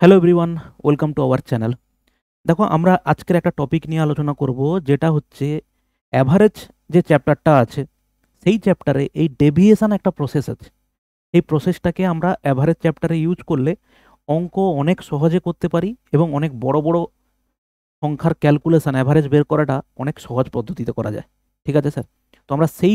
Hello everyone, welcome to our channel. দেখো, আমরা আজকের একটা টপিক নিয়ে আলোচনা করব, যেটা হচ্ছে অ্যাভারেজ। যে চ্যাপ্টারটা আছে, সেই চ্যাপ্টারে এই ডেভিয়েশন একটা প্রসেস আছে। এই প্রসেসটাকে আমরা অ্যাভারেজ চ্যাপ্টারে ইউজ করলে অঙ্ক অনেক সহজে করতে পারি এবং অনেক বড় বড় সংখ্যার ক্যালকুলেশন অ্যাভারেজ বের করাটা অনেক সহজ পদ্ধতিতে করা যায়। ঠিক আছে স্যার? তো আমরা সেই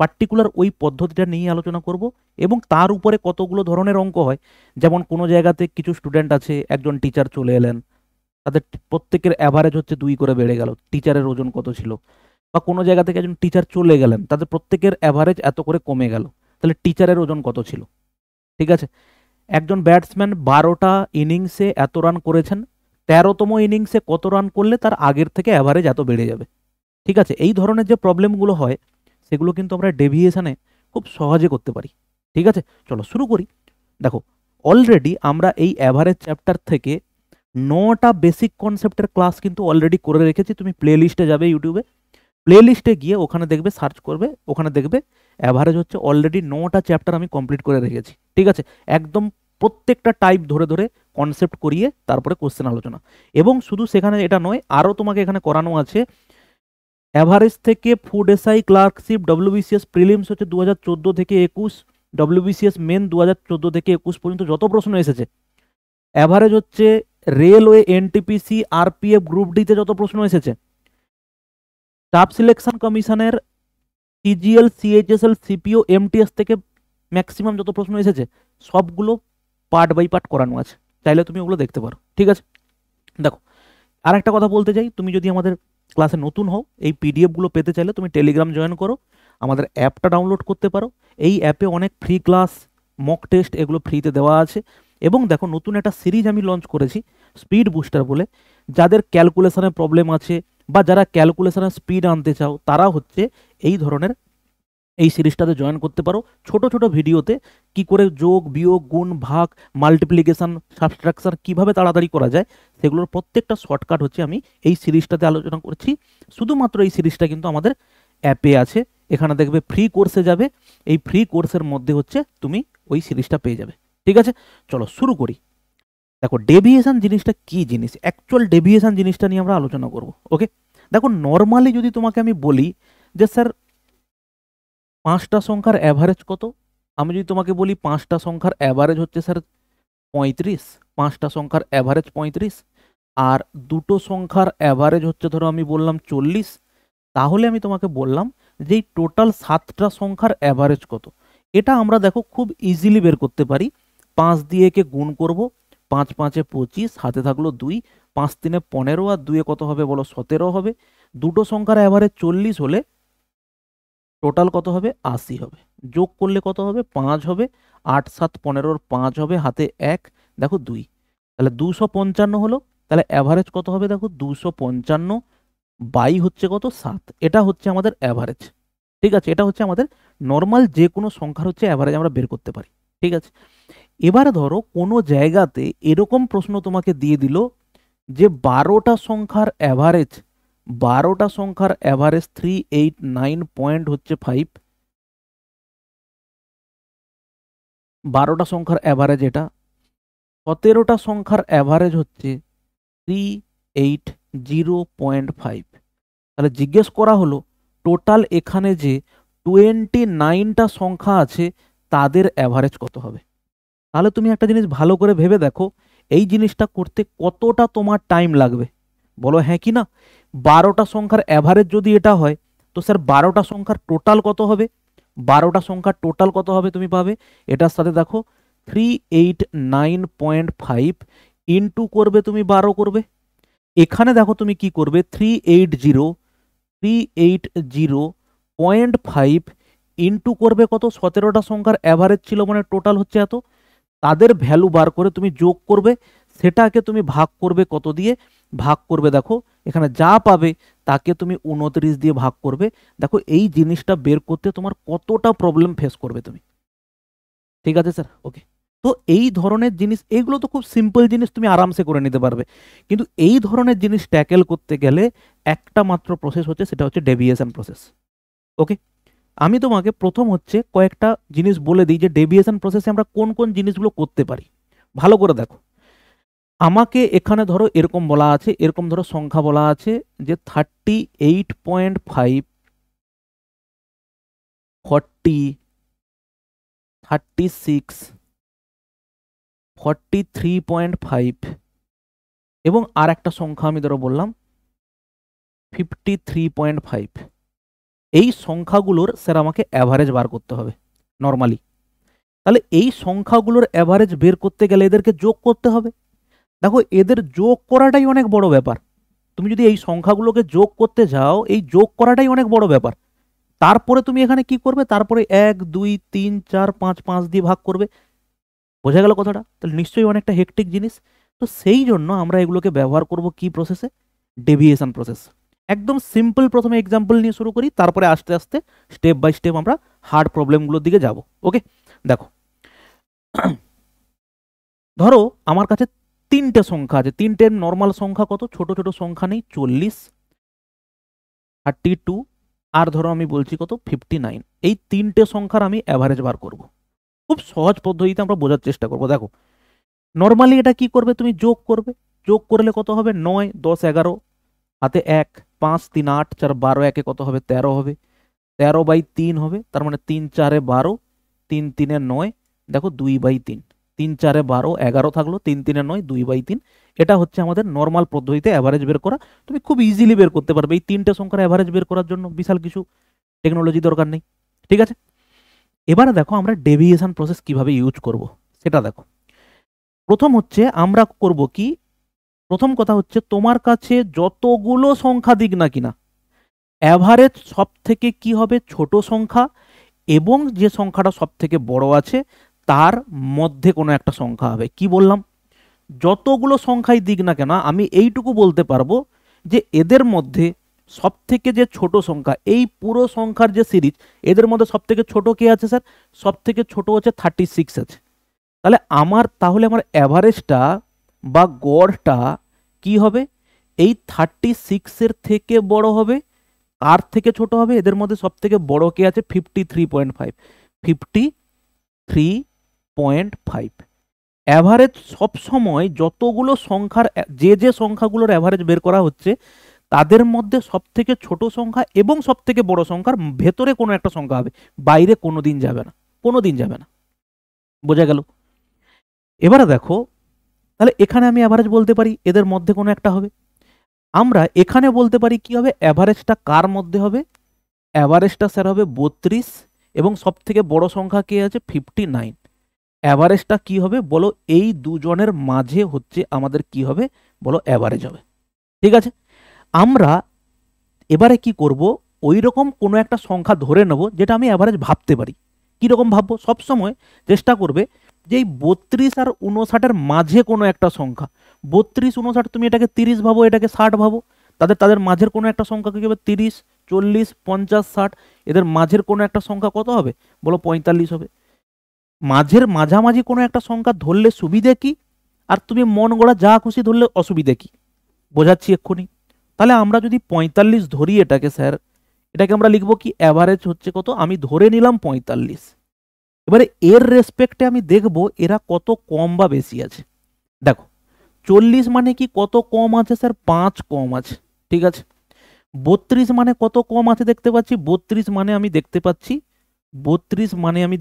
পার্টিকুলার ওই পদ্ধতিটা নিয়ে আলোচনা করব এবং তার উপরে কতগুলো ধরনের অঙ্ক হয়। যেমন কোনো জায়গাতে কিছু স্টুডেন্ট আছে, একজন টিচার চলে এলেন, তাদের প্রত্যেকের অ্যাভারেজ হচ্ছে 2 করে বেড়ে গেল, টিচারের ওজন কত ছিল? বা কোনো জায়গা থেকে একজন টিচার চলে গেলেন, তাদের প্রত্যেকের অ্যাভারেজ এত করে কমে গেল, তাহলে টিচারের ওজন কত ছিল? ঠিক আছে? একজন ব্যাটসম্যান 12টা ইনিংসে এত রান করেছেন, 13তম ইনিংসে কত রান করলে তার আগের থেকে অ্যাভারেজ এত বেড়ে যাবে? ঠিক আছে? এই ধরনের যে প্রবলেমগুলো হয়, সেগুলো কিন্তু আমরা ডেভিয়েশনে খুব সহজে করতে পারি। ঠিক আছে, চলো শুরু করি। দেখো, অলরেডি আমরা এই অ্যাভারেজ চ্যাপ্টার থেকে 9টা বেসিক কনসেপ্টের ক্লাস কিন্তু অলরেডি করে রেখেছি। তুমি প্লে লিস্টে যাবে, ইউটিউবে প্লে লিস্টে গিয়ে ওখানে দেখবে, সার্চ করবে, ওখানে দেখবে অ্যাভারেজ হচ্ছে অলরেডি 9টা চ্যাপ্টার আমি কমপ্লিট করে রেখেছি। ঠিক আছে? একদম প্রত্যেকটা টাইপ ধরে ধরে কনসেপ্ট করিয়ে তারপরে কোশ্চেন আলোচনা। এবং শুধু সেখানে এটা নয়, আরও তোমাকে এখানে করানো আছে। অ্যাভারেজ থেকে food SI, clerkship, WBCS prelims হচ্ছে 2014 থেকে 21, ডব্লিউবিসিএস মেন 2014 থেকে 21 পর্যন্ত যত প্রশ্ন এসেছে। অ্যাভারেজ হচ্ছে রেলওয়ে, এনটিপিসি, আরপিএফ, গ্রুপ ডিতে যত প্রশ্ন এসেছে। স্টাফ সিলেকশন কমিশনের সিজিএল, সিএইচএসএল, সিপিও, এমটিএস থেকে ম্যাক্সিমাম যত প্রশ্ন এসেছে, সবগুলো পার্ট বাই পার্ট করানো আছে। চাইলে তুমি ওগুলো দেখতে পারো। ঠিক আছে? দেখো, আর একটা কথা বলতে চাই, তুমি যদি আমাদের ক্লাসে নতুন হও, এই পিডিএফগুলো পেতে চাইলে তুমি টেলিগ্রাম জয়েন করো, আমাদের অ্যাপটা ডাউনলোড করতে পারো। এই অ্যাপে অনেক ফ্রি ক্লাস, মক টেস্ট এগুলো ফ্রিতে দেওয়া আছে। এবং দেখো, নতুন একটা সিরিজ আমি লঞ্চ করেছি, স্পিড বুস্টার বলে। যাদের ক্যালকুলেশনের প্রবলেম আছে বা যারা ক্যালকুলেশনের স্পিড আনতে চাও, তারা হচ্ছে এই ধরনের এই সিরিজটাতে জয়েন করতে পারো। ছোট ছোট ভিডিওতে কি করে যোগ, বিয়োগ, গুণ, ভাগ, মাল্টিপ্লিকেশন, সাবট্রাকশন কিভাবে তাড়াতাড়ি করা যায়, সেগুলোর প্রত্যেকটা শর্টকাট হচ্ছে আমি এই সিরিজটাতে আলোচনা করছি। শুধুমাত্র এই সিরিজটা কিন্তু আমাদের অ্যাপে আছে। এখানে দেখবে ফ্রি কোর্সে যাবে, এই ফ্রি কোর্সের মধ্যে হচ্ছে তুমি ওই সিরিজটা পেয়ে যাবে। ঠিক আছে, চলো শুরু করি। দেখো, ডেভিয়েশন জিনিসটা কি জিনিস, অ্যাকচুয়াল ডেভিয়েশন জিনিসটা নিয়ে আমরা আলোচনা করব। ওকে? দেখো, নর্মালি যদি তোমাকে আমি বলি যে স্যার 5টা সংখ্যার অ্যাভারেজ কত, আমি যদি তোমাকে বলি 5টা সংখ্যার অ্যাভারেজ হচ্ছে স্যার 35, 5টা সংখ্যার অ্যাভারেজ 35, আর দুটো সংখ্যার অ্যাভারেজ হচ্ছে ধরো আমি বললাম 40, তাহলে আমি তোমাকে বললাম যে এই টোটাল 7টা সংখ্যার অ্যাভারেজ কত। এটা আমরা দেখো খুব ইজিলি বের করতে পারি। 5 দিয়ে একে গুণ করব, 5 5 এ 25, হাতে থাকলো 2, 5 3 এ 15, আর 2 এ কত হবে বলো? 17 হবে। দুটো সংখ্যার অ্যাভারেজ 40 হলে টোটাল কত হবে? 80 হবে। যোগ করলে কত হবে? 5 হবে। 8 7 15, 5 হবে, হাতে 1, দেখো 2, তাহলে 255 হলো। তাহলে অ্যাভারেজ কত হবে? দেখো 255 বাই হচ্ছে কত? 7। এটা হচ্ছে আমাদের অ্যাভারেজ। ঠিক আছে? এটা হচ্ছে আমাদের নর্মাল যে কোনো সংখ্যার হচ্ছে অ্যাভারেজ আমরা বের করতে পারি। ঠিক আছে? এবারে ধরো কোনো জায়গাতে এরকম প্রশ্ন তোমাকে দিয়ে দিল যে 12টা সংখ্যার অ্যাভারেজ, 12টা সংখ্যার অ্যাভারেজ 389 পয়েন্ট হচ্ছে 5, 12টা সংখ্যার অ্যাভারেজ এটা। 17টা সংখ্যার অ্যাভারেজ হচ্ছে 380.5। তাহলে জিজ্ঞেস করা হলো টোটাল এখানে যে 29টা সংখ্যা আছে, তাদের অ্যাভারেজ কত হবে? তাহলে তুমি একটা জিনিস ভালো করে ভেবে দেখো, এই জিনিসটা করতে কতটা তোমার টাইম লাগবে, বলো হ্যাঁ কি না? 12টা সংখ্যার অ্যাভারেজ যদি এটা হয়, তো স্যার 12টা সংখ্যার টোটাল কত হবে? 12টা সংখ্যার টোটাল কত হবে তুমি পাবে, এটার সাথে দেখো 389.5 ইন্টু করবে, তুমি 12 করবে। এখানে দেখো তুমি কি করবে, 380.5 ইন্টু করবে কত? 17টা সংখ্যার অ্যাভারেজ ছিল, মানে টোটাল হচ্ছে এত। তাদের ভ্যালু বার করে তুমি যোগ করবে, সেটাকে তুমি ভাগ করবে কত দিয়ে? ভাগ করবে, দেখো এখানে যা পাবে তাকে তুমি 29 দিয়ে ভাগ করবে। দেখো, এই জিনিসটা বের করতে তোমার কতটা প্রবলেম ফেস করবে তুমি। ঠিক আছে স্যার? ওকে। তো এই ধরনের জিনিস, এইগুলো তো খুব সিম্পল জিনিস, তুমি আরামসে করে নিতে পারবে। কিন্তু এই ধরনের জিনিস ট্যাকেল করতে গেলে একটা মাত্র প্রসেস হচ্ছে, সেটা হচ্ছে ডেভিয়েশন প্রসেস। ওকে? আমি তোমাকে প্রথম হচ্ছে কয়েকটা জিনিস বলে দিই যে ডেভিয়েশন প্রসেসে আমরা কোন কোন জিনিসগুলো করতে পারি। ভালো করে দেখো। আমাকে এখানে ধরো এরকম বলা আছে, এরকম ধরো সংখ্যা বলা আছে যে 38.5, 40, 36, 43.5 এবং আর একটা সংখ্যা আমি ধরো বললাম 53.5। এই সংখ্যাগুলোর স্যার আমাকে অ্যাভারেজ বার করতে হবে নর্মালি। তাহলে এই সংখ্যাগুলোর অ্যাভারেজ বের করতে গেলে এদেরকে যোগ করতে হবে। দেখো এদের যোগ করাটাই অনেক বড় ব্যাপার। তুমি যদি এই সংখ্যাগুলোকে যোগ করতে যাও, এই যোগ করাটাই অনেক বড় ব্যাপার। তারপরে তুমি এখানে কি করবে, তারপরে 1 2 3 4 5 5 দিয়ে ভাগ করবে। বোঝা গেল কথাটা? তাহলে নিশ্চয়ই অনেকটা হেক্টিক জিনিস। তো সেই জন্য আমরা এগুলোকে ব্যবহার করব কি প্রসেসে? Deviation process. একদম সিম্পল প্রথমে এক্সাম্পল নিয়ে শুরু করি, তারপরে আস্তে আস্তে স্টেপ বাই স্টেপ আমরা হার্ড প্রবলেমগুলোর দিকে যাব। ওকে, দেখো ধরো আমার কাছে তিনটে সংখ্যা আছে। তিনটে নর্মাল সংখ্যা কত? ছোট ছোট সংখ্যা নেই, 40, 32 আর ধরো আমি বলছি কত 59। এই তিনটে সংখ্যার আমি অ্যাভারেজ বার করব। খুব সহজ পদ্ধতিতে আমরা বোঝার চেষ্টা করব। দেখো নর্মালি এটা কি করবে, তুমি যোগ করবে। যোগ করলে কত হবে? 9 10 11, হাতে 1 5 3 8 4 12, একে কত হবে? 13 হবে। 13/3 হবে, তার মানে 3 4 12, 3 3 9, দেখো 2/3, 3 4 12 11 থাকলো, 3 3 9, 2/3। এটা হচ্ছে আমাদের নর্মাল পদ্ধতিতে অ্যাভারেজ বের করা। তুমি খুব ইজিলি বের করতে পারবে এই তিনটে সংখ্যার অ্যাভারেজ বের করার জন্য। বিশাল কিছু টেকনোলজি দরকার নেই, ঠিক আছে? এবারে দেখো আমরা ডেভিয়েশন প্রসেস কিভাবে ইউজ করব সেটা দেখো। প্রথম হচ্ছে আমরা করব কি, প্রথম কথা হচ্ছে তোমার কাছে যতগুলো সংখ্যা দিক না কিনা অ্যাভারেজ সব থেকে কি হবে? ছোট সংখ্যা এবং যে সংখ্যাটা সব থেকে বড় আছে তার মধ্যে কোনো একটা সংখ্যা হবে। কি বললাম? যতগুলো সংখ্যাই দিক না কেন আমি এইটুকু বলতে পারবো যে এদের মধ্যে সব থেকে যে ছোট সংখ্যা, এই পুরো সংখ্যার যে সিরিজ, এদের মধ্যে সব থেকে ছোট কে আছে স্যার? সব থেকে ছোট হচ্ছে 36 আছে। তাহলে আমার অ্যাভারেজটা বা গড়টা কি হবে? এই 36-এর থেকে বড় হবে। কার থেকে ছোট হবে? এদের মধ্যে সব থেকে বড় কে আছে? 53.5, 53.5। অ্যাভারেজ সবসময় যতগুলো সংখ্যার যে সংখ্যাগুলোর অ্যাভারেজ বের করা হচ্ছে তাদের মধ্যে সব থেকে ছোট সংখ্যা এবং সব থেকে বড় সংখ্যার ভেতরে কোনো একটা সংখ্যা হবে, বাইরে কোনোদিন যাবে না, কোনোদিন যাবে না। বোঝা গেল? এবারে দেখো তাহলে এখানে আমি অ্যাভারেজ বলতে পারি এদের মধ্যে কোনো একটা হবে। আমরা এখানে বলতে পারি কি হবে? অ্যাভারেজটা কার মধ্যে হবে? অ্যাভারেজটা স্যার হবে 32 এবং সব থেকে বড় সংখ্যা কে আছে? 59। অ্যাভারেজটা কি হবে বলো? এই দুজনের মাঝে হচ্ছে আমাদের কি হবে বলো? অ্যাভারেজ হবে। ঠিক আছে, আমরা এবারে কি করব? ওই রকম কোনো একটা সংখ্যা ধরে নেব যেটা আমি অ্যাভারেজ ভাবতে পারি। কীরকম ভাববো? সবসময় চেষ্টা করবে যে এই 32 আর 59-এর মাঝে কোনো একটা সংখ্যা। 32 59 তুমি এটাকে 30 ভাবো, এটাকে 60 ভাবো। তাদের মাঝের কোনো একটা সংখ্যা কি হবে? 30 40 50 60। এদের মাঝের কোনো একটা সংখ্যা কত হবে বলো? 45 হবে। মাঝের মাঝামাঝি কোনো একটা সংখ্যা ধরলে সুবিধে কি, আর তুমি মন গড়া যা খুশি ধরলে অসুবিধে কি? বোঝাচ্ছি এক্ষুনি। তাহলে আমরা যদি 45 ধরি এটাকে স্যার, এটাকে আমরা লিখবো কি? অ্যাভারেজ হচ্ছে কত? আমি ধরে নিলাম 45। এবারে এর রেসপেক্টে আমি দেখব এরা কত কম বা বেশি আছে। দেখো 40 মানে কি কত কম আছে স্যার? 5 কম আছে। ঠিক আছে, 32 মানে কত কম আছে দেখতে পাচ্ছি? 32 মানে আমি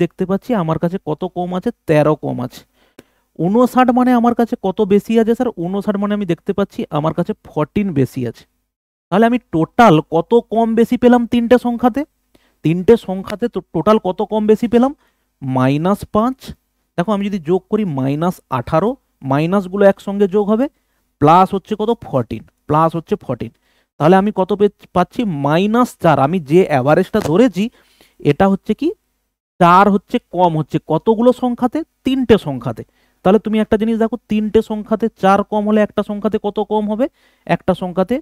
দেখতে পাচ্ছি আমার কাছে কত কম আছে? 13 কম আছে। 59 মানে আমার কাছে কত বেশি আছে স্যার? 59 মানে আমি দেখতে পাচ্ছি আমার কাছে 14 বেশি আছে। তাহলে আমি টোটাল কত কম বেশি পেলাম তিনটে সংখ্যাতে? তিনটে সংখ্যাতে তো টোটাল কত কম বেশি পেলাম? -5। দেখো আমি যদি যোগ করি -18, মাইনাসগুলো একসঙ্গে যোগ হবে, প্লাস হচ্ছে কত? 14, প্লাস হচ্ছে 14। তাহলে আমি কত পাচ্ছি? -4। আমি যে অ্যাভারেজটা ধরেছি এটা হচ্ছে কি? 4 হচ্ছে কম হচ্ছে কতগুলো সংখ্যাতে? তিনটে সংখ্যাতে। তাহলে তুমি একটা জিনিস দেখো, তিনটে সংখ্যাতে 4 কম হলে একটা সংখ্যাতে কত কম হবে? একটা সংখ্যাতে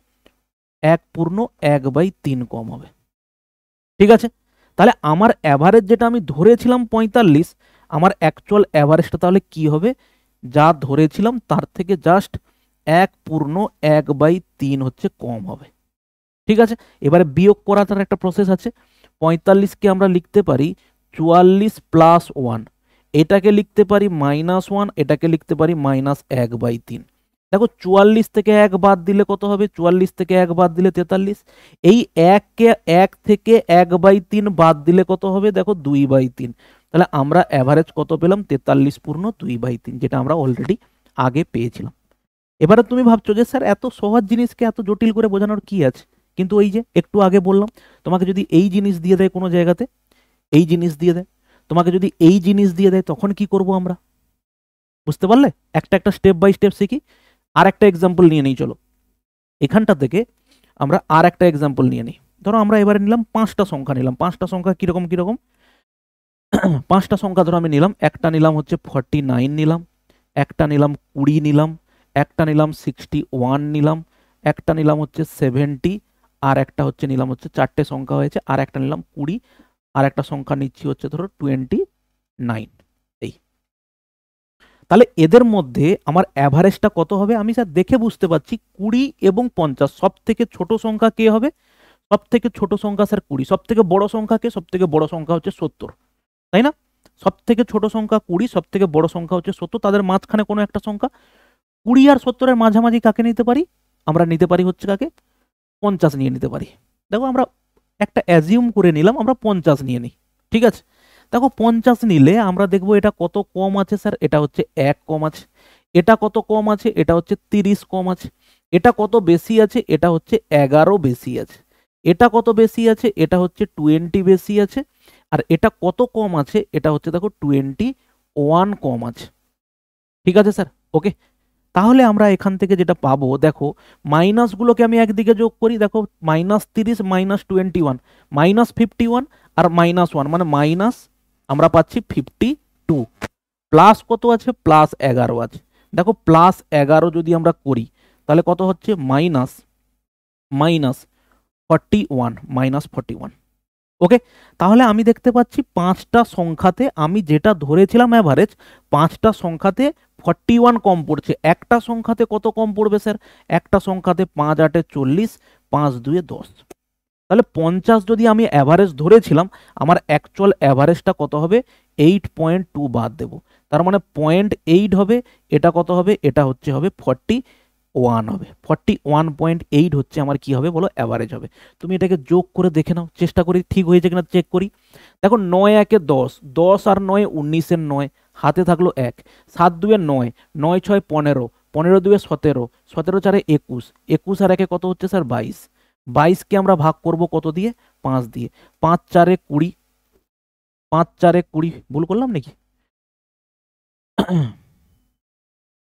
1/1/3 কম হবে। ঠিক আছে, তাহলে আমার অ্যাভারেজ যেটা আমি ধরেছিলাম 45, আমার অ্যাকচুয়াল অ্যাভারেজটা তাহলে কি হবে? যা ধরেছিলাম তার থেকে জাস্ট 1/1/3 হচ্ছে কম হবে। ঠিক আছে, এবারে বিয়োগ করাটার একটা প্রসেস আছে। 45কে আমরা লিখতে পারি 44 + 1, এটাকে লিখতে পারি -1, এটাকে লিখতে পারি -1/3। দেখো 44 থেকে 1 বাদ দিলে কত হবে, 44 থেকে 1 বাদ দিলে 43। এই 1 থেকে 1/3 বাদ দিলে কত হবে, দেখো 2/3। তাহলে আমরা অ্যাভারেজ কত পেলাম, 43 পূর্ণ 2/3, যেটা আমরা অলরেডি আগে পেয়েছিলাম। এবারে তুমি ভাবছো যে স্যার এত সহজ জিনিসকে এত জটিল করে বোঝানোর কি আছে, কিন্তু ওই যে একটু আগে বললাম, তোমাকে যদি এই জিনিস দিয়ে দেয় কোনো জায়গাতে, এই জিনিস দিয়ে দেয়, তোমাকে যদি এই জিনিস দিয়ে দেয়, তখন কি করব আমরা, বুঝতে পারলে? একটা একটা স্টেপ বাই স্টেপ শিখি। আর একটা এক্সাম্পল নিয়ে নিই, চলো এখানটা থেকে আমরা আর একটা এক্সাম্পল নিয়ে নিই। ধরো আমরা এবারে নিলাম 5টা সংখ্যা নিলাম। 5টা সংখ্যা কিরকম কিরকম 5টা সংখ্যা ধরো আমি নিলাম, একটা নিলাম হচ্ছে 49 নিলাম, একটা নিলাম 20 নিলাম, একটা নিলাম 61 নিলাম, একটা নিলাম হচ্ছে 70, আর একটা হচ্ছে নিলাম হচ্ছে 4টে সংখ্যা হয়েছে, আর একটা নিলাম 20, আর একটা সংখ্যা নিচ্ছি হচ্ছে ধরো 29। এই তাহলে এদের মধ্যে আমার অ্যাভারেজটা কত হবে, আমি স্যার দেখে বুঝতে পারছি 20 এবং 50 সব থেকে ছোট সংখ্যা কে হবে, সব থেকে ছোট সংখ্যা স্যার 20, সব থেকে বড় সংখ্যা কে, সব থেকে বড় সংখ্যা হচ্ছে 70, তাই না? সব থেকে ছোট সংখ্যা 20, সব থেকে বড় সংখ্যা হচ্ছে 70, তাদের মাঝখানে কোনো একটা সংখ্যা 20 আর 70-এর মাঝামাঝি কাকে নিতে পারি, আমরা নিতে পারি হচ্ছে কাকে, 50 নিয়ে নিতে পারি। দেখো আমরা একটা অ্যাজিউম করে নিলাম, আমরা 50 নিয়ে নিই, ঠিক আছে? দেখো 50 নিলে আমরা দেখবো এটা কত কম আছে স্যার, এটা হচ্ছে 1 কম আছে। এটা কত কম আছে, এটা হচ্ছে 30 কম আছে। এটা কত বেশি আছে, এটা হচ্ছে 11 বেশি আছে। এটা কত বেশি আছে, এটা হচ্ছে 20 বেশি আছে। আর এটা কত কম আছে, এটা হচ্ছে দেখো 21 কম আছে। ঠিক আছে স্যার, ওকে। তাহলে আমরা এখান থেকে যেটা পাবো, দেখো মাইনাসগুলোকে আমি একদিকে যোগ করি, দেখো -30 -21 -51 আর -1 মানে মাইনাস আমরা পাচ্ছি 52, প্লাস কত আছে, +11 আছে। দেখো +11 যদি আমরা করি তাহলে কত হচ্ছে, -41। ওকে, তাহলে আমি দেখতে পাচ্ছি 5টা সংখ্যাতে আমি যেটা ধরেছিলাম অ্যাভারেজ, 5টা সংখ্যাতে 41 কম পড়ছে। একটা সংখ্যাতে কত কম পড়বে স্যার, একটা সংখ্যাতে 5 8 40, 5 2 10। তাহলে 50 যদি আমি অ্যাভারেজ ধরেছিলাম, আমার অ্যাকচুয়াল অ্যাভারেজটা কত হবে, 8.2 বাদ দেব, তার মানে 0.8 হবে। এটা কত হবে, এটা হচ্ছে হবে 41 হবে, 41.8 হচ্ছে আমার কি হবে বলো, অ্যাভারেজ হবে। তুমি এটাকে যোগ করে দেখে নাও, চেষ্টা করি ঠিক হয়েছে কিনা চেক করি। দেখো 9 1 10, 10 আর 9 19-এর 9, হাতে থাকলো 1, 7 2 9, 9 6 15, 15 2 17, 17 4 21, 21 আর 1 কত হচ্ছে স্যার 22, 22কে আমরা ভাগ করব কত দিয়ে, 5 দিয়ে, 5 4 20, 5 4 20, ভুল করলাম নাকি?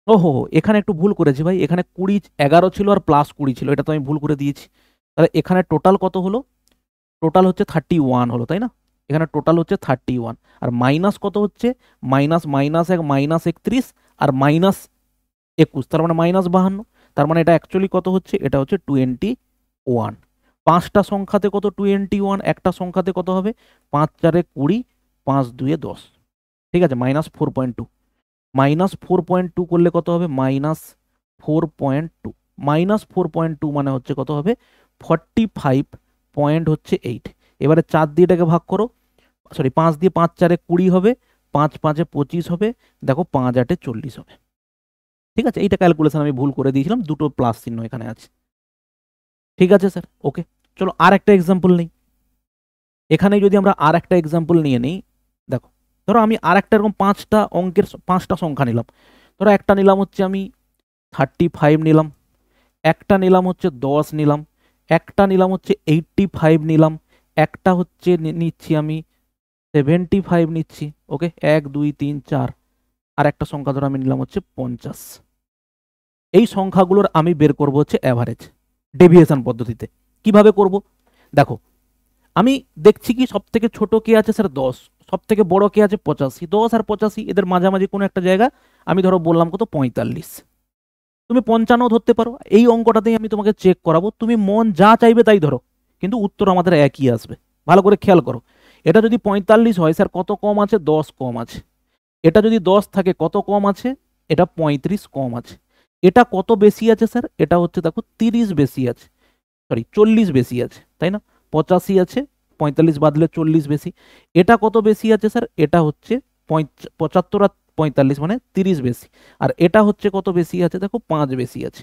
ওহো, এখানে একটু ভুল করেছি ভাই, এখানে 20 11 ছিল আর +20 ছিল, এটা তো আমি ভুল করে দিয়েছি। তাহলে এখানে টোটাল কত হলো, টোটাল হচ্ছে 31 হলো, তাই না? এখানে টোটাল হচ্ছে 31, আর মাইনাস কত হচ্ছে, মাইনাস -31 আর -21, তার মানে -52। তার মানে এটা অ্যাকচুয়ালি কত হচ্ছে, এটা হচ্ছে 21। 5টা সংখ্যাতে কত 21, একটা সংখ্যাতে কত হবে, 5 4 20, 5 2 10, ঠিক আছে, -4.2। -4.2 করলে কত হবে, -4.2, -4.2 মানে হচ্ছে কত হবে, 45 পয়েন্ট হচ্ছে 8। এবারে 4 দিয়ে এটাকে ভাগ করো, সরি 5 দিয়ে, 5 4 20 হবে, 5 5 25 হবে, দেখো 5 8 40 হবে। ঠিক আছে, এইটা ক্যালকুলেশন আমি ভুল করে দিয়েছিলাম, দুটো প্লাস চিহ্ন এখানে আছে। ঠিক আছে স্যার, ওকে। চলো আর একটা এক্সাম্পল নেই। এখানে যদি আমরা আর একটা এক্সাম্পল নিয়ে নিই, দেখো ধরো আমি আর একটা এরকম 5টা অঙ্কের 5টা সংখ্যা নিলাম। ধরো একটা নিলাম হচ্ছে আমি 35 নিলাম, একটা নিলাম হচ্ছে 10 নিলাম, একটা নিলাম হচ্ছে 85 নিলাম, একটা হচ্ছে নিচ্ছি আমি 75 নিচ্ছি। ওকে, 1 2 3 4, আর একটা সংখ্যা ধরো আমি নিলাম হচ্ছে 50। এই সংখ্যাগুলোর আমি বের করব হচ্ছে অ্যাভারেজ ডেভিয়েশন পদ্ধতিতে। কিভাবে করব, দেখো আমি দেখছি কি সব থেকে ছোট কে আছে স্যার 10, সব থেকে বড় কে আছে 85, 10 আর 85 এদের মাঝামাঝি কোনো একটা জায়গা আমি ধরো বললাম কত 45, তুমি 55 ধরতে পারো। এই অঙ্কটাতেই আমি তোমাকে চেক করাবো, তুমি মন যা চাইবে তাই ধরো, কিন্তু উত্তর আমাদের একই আসবে। ভালো করে খেয়াল করো, এটা যদি 45 হয় স্যার কত কম আছে, 10 কম আছে। এটা যদি 10 থাকে কত কম আছে, এটা 35 কম আছে। এটা কত বেশি আছে স্যার, এটা হচ্ছে দেখো 30 বেশি আছে, সরি 40 বেশি আছে, তাই না? 85 আছে, 45 বাদলে 40 বেশি। এটা কত বেশি আছে স্যার, এটা হচ্ছে 75 আর 45 মানে 30 বেশি, আর এটা হচ্ছে কত বেশি আছে দেখো 5 বেশি আছে।